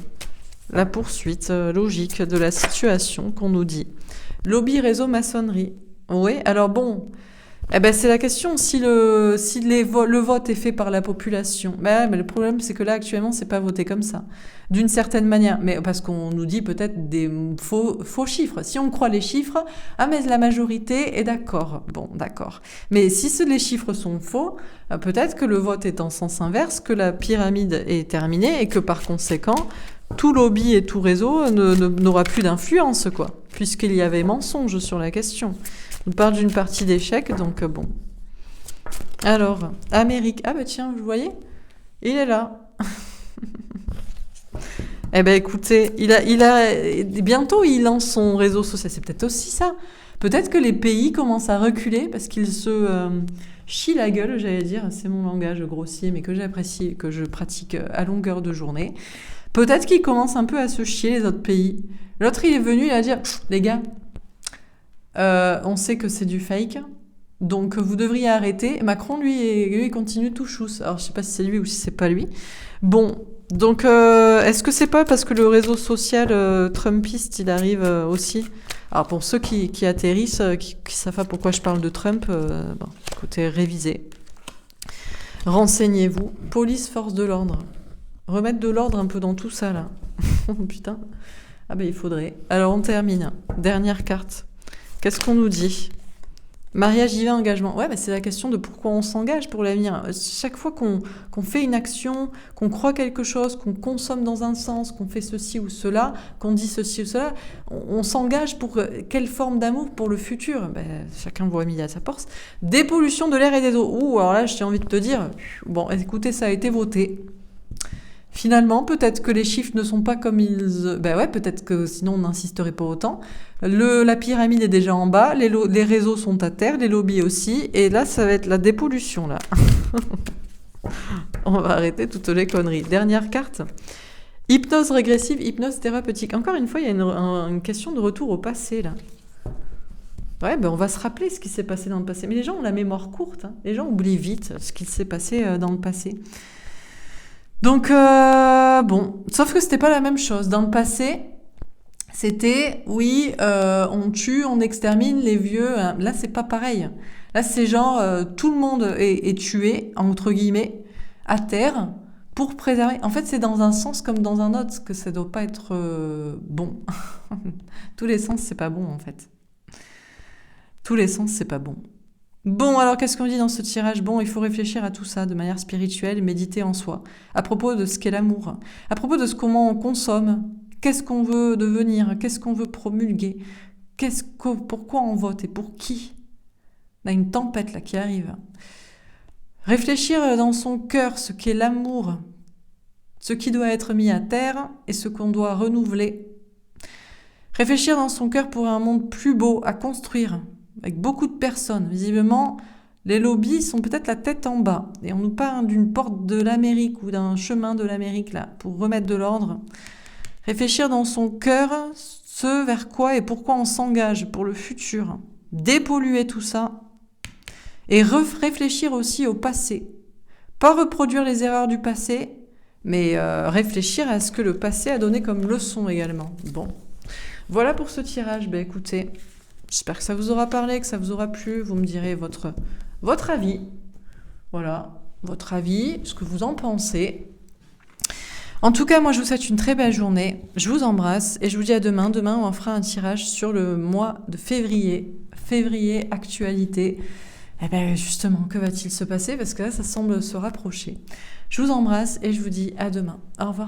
[SPEAKER 1] la poursuite logique de la situation qu'on nous dit. Lobby réseau maçonnerie. Oui, alors bon, eh ben c'est la question. Si le vote est fait par la population, mais le problème c'est que là actuellement c'est pas voté comme ça, d'une certaine manière. Mais parce qu'on nous dit peut-être des faux chiffres. Si on croit les chiffres, ah mais la majorité est d'accord. Bon, d'accord. Mais si les chiffres sont faux, peut-être que le vote est en sens inverse, que la pyramide est terminée et que par conséquent tout lobby et tout réseau n'aura plus d'influence, quoi, puisqu'il y avait mensonge sur la question. On parle d'une partie d'échec, donc bon. Alors, Amérique. Ah bah tiens, vous voyez, il est là. Eh ben écoutez, bientôt il lance son réseau social. C'est peut-être aussi ça. Peut-être que les pays commencent à reculer parce qu'ils se chient la gueule, j'allais dire. C'est mon langage grossier, mais que j'apprécie, que je pratique à longueur de journée. Peut-être qu'ils commencent un peu à se chier les autres pays. L'autre, il est venu, il a dit, les gars, on sait que c'est du fake, donc vous devriez arrêter. Macron, lui, il continue tout chousse. Alors, je sais pas si c'est lui ou si c'est pas lui. Bon, donc, est-ce que c'est pas parce que le réseau social trumpiste, il arrive aussi? Alors, pour ceux qui atterrissent, qui savent pas pourquoi je parle de Trump, bon, écoutez, révisez. Renseignez-vous. Police, force de l'ordre. Remettre de l'ordre un peu dans tout ça, là. Putain. Ah ben, il faudrait. Alors, on termine. Dernière carte. Qu'est-ce qu'on nous dit? Mariage divin, engagement. Ouais, c'est la question de pourquoi on s'engage pour l'avenir. Chaque fois qu'on fait une action, qu'on croit quelque chose, qu'on consomme dans un sens, qu'on fait ceci ou cela, qu'on dit ceci ou cela, on s'engage pour quelle forme d'amour pour le futur? Chacun voit midi à sa porte. Dépollution de l'air et des eaux. Ouh, alors là, j'ai envie de te dire, bon, écoutez, ça a été voté. Finalement, peut-être que les chiffres ne sont pas comme ils... Ben ouais, peut-être que sinon on n'insisterait pas autant. La pyramide est déjà en bas, les réseaux sont à terre, les lobbies aussi, et là, ça va être la dépollution, là. On va arrêter toutes les conneries. Dernière carte. Hypnose régressive, hypnose thérapeutique. Encore une fois, il y a une question de retour au passé, là. Ouais, on va se rappeler ce qui s'est passé dans le passé. Mais les gens ont la mémoire courte, hein. Les gens oublient vite ce qui s'est passé dans le passé. Donc, bon, sauf que c'était pas la même chose. Dans le passé, c'était, oui, on tue, on extermine les vieux. Hein. Là, c'est pas pareil. Là, c'est genre, tout le monde est tué, entre guillemets, à terre, pour préserver. En fait, c'est dans un sens comme dans un autre, que ça doit pas être bon. Tous les sens, c'est pas bon, en fait. Tous les sens, c'est pas bon. Bon, alors qu'est-ce qu'on dit dans ce tirage? Bon, il faut réfléchir à tout ça de manière spirituelle et méditer en soi. À propos de ce qu'est l'amour, à propos de comment on consomme, qu'est-ce qu'on veut devenir, qu'est-ce qu'on veut promulguer, pourquoi on vote et pour qui? On a une tempête là qui arrive. Réfléchir dans son cœur ce qu'est l'amour, ce qui doit être mis à terre et ce qu'on doit renouveler. Réfléchir dans son cœur pour un monde plus beau à construire, avec beaucoup de personnes. Visiblement, les lobbies sont peut-être la tête en bas. Et on nous parle d'une porte de l'Amérique ou d'un chemin de l'Amérique, là, pour remettre de l'ordre. Réfléchir dans son cœur ce vers quoi et pourquoi on s'engage pour le futur. Dépolluer tout ça. Et réfléchir aussi au passé. Pas reproduire les erreurs du passé, mais réfléchir à ce que le passé a donné comme leçon également. Bon. Voilà pour ce tirage. Écoutez... J'espère que ça vous aura parlé, que ça vous aura plu. Vous me direz votre avis. Voilà, votre avis, ce que vous en pensez. En tout cas, moi, je vous souhaite une très belle journée. Je vous embrasse et je vous dis à demain. Demain, on fera un tirage sur le mois de février. Février, actualité. Eh bien, justement, que va-t-il se passer? Parce que là, ça semble se rapprocher. Je vous embrasse et je vous dis à demain. Au revoir.